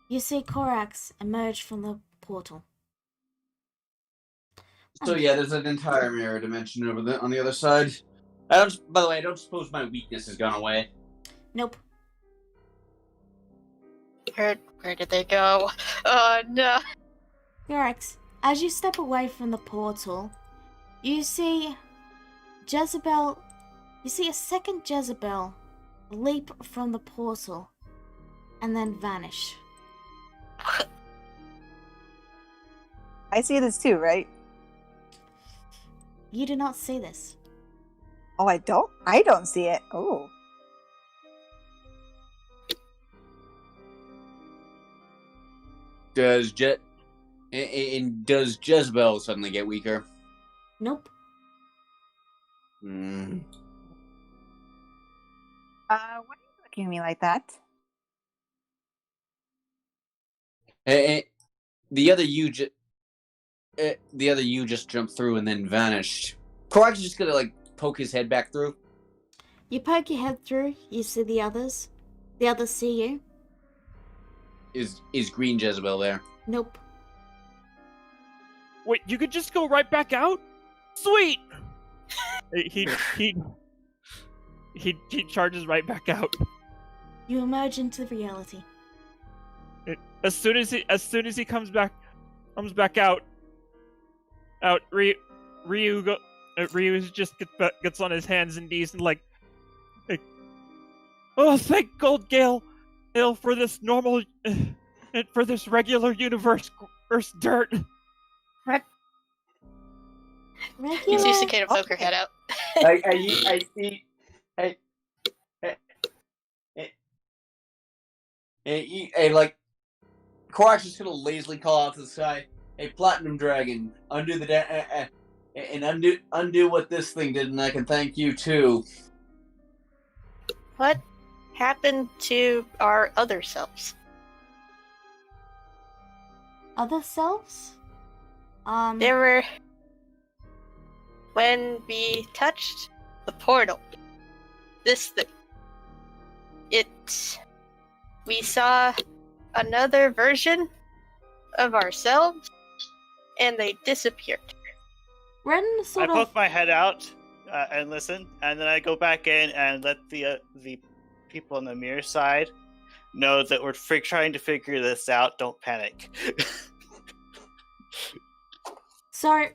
you see Korax emerge from the portal. So yeah, there's an entire mirror dimension over on the other side. By the way, I don't suppose my weakness has gone away. Nope. Where did they go? Oh no. Korax, as you step away from the portal, you see Jezebel. You see a second Jezebel leap from the portal and then vanish. I see this too, right? You do not see this. Oh, I don't? I don't see it. Oh. Does Jezebel suddenly get weaker? Nope. Hmm. Why are you looking at me like that? The other you just jumped through and then vanished. Korax is just gonna like poke his head back through. You poke your head through, you see the others. The others see you. Is Green Jezebel there? Nope. Wait, you could just go right back out? Sweet! he charges right back out. You emerge into reality. As soon as he comes back out, Ryu just gets on his hands and knees and like, oh, thank Gold Gale for this normal, for this regular universe dirt. He Regular. sees Cicada poke her head out. I see. Like Korax is gonna lazily call out to the sky, "Hey, Platinum Dragon, undo the and undo what this thing did, and I can thank you too." What happened to our other selves? Other selves? There were... When we touched the portal, this thing, we saw another version of ourselves, and they disappeared. Ren I sort poke of. my head out and listen, and then I go back in and let the people on the mirror side know that we're trying to figure this out. Don't panic. So,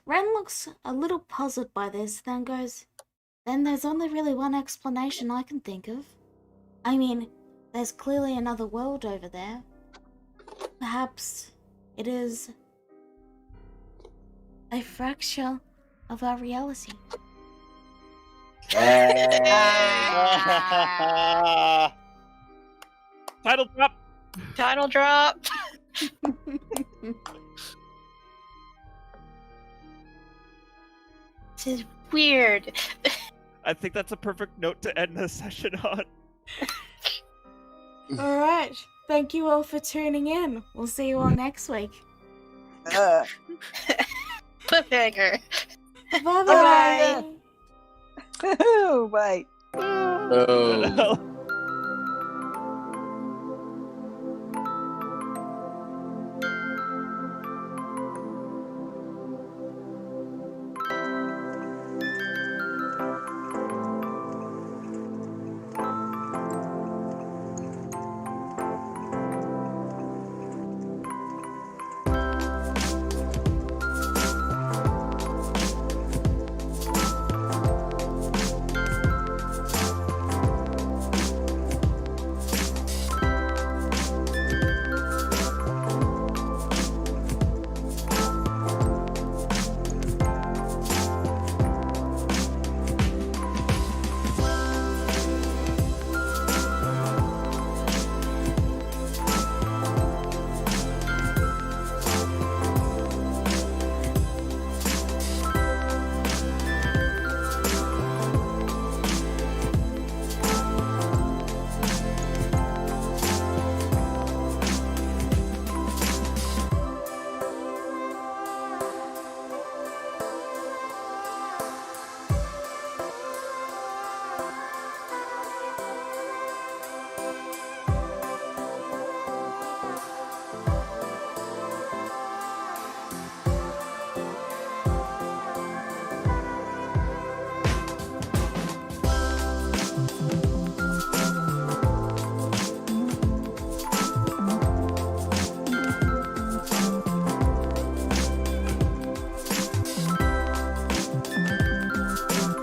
Ren looks a little puzzled by this, then goes, "Then there's only really one explanation I can think of. I mean, there's clearly another world over there. Perhaps it is a fracture of our reality." Title drop. Title drop. This is weird. I think that's a perfect note to end this session on. All right. Thank you all for tuning in. We'll see you all next week. Cliffhanger. Bye-bye. Bye. Bye. Oh.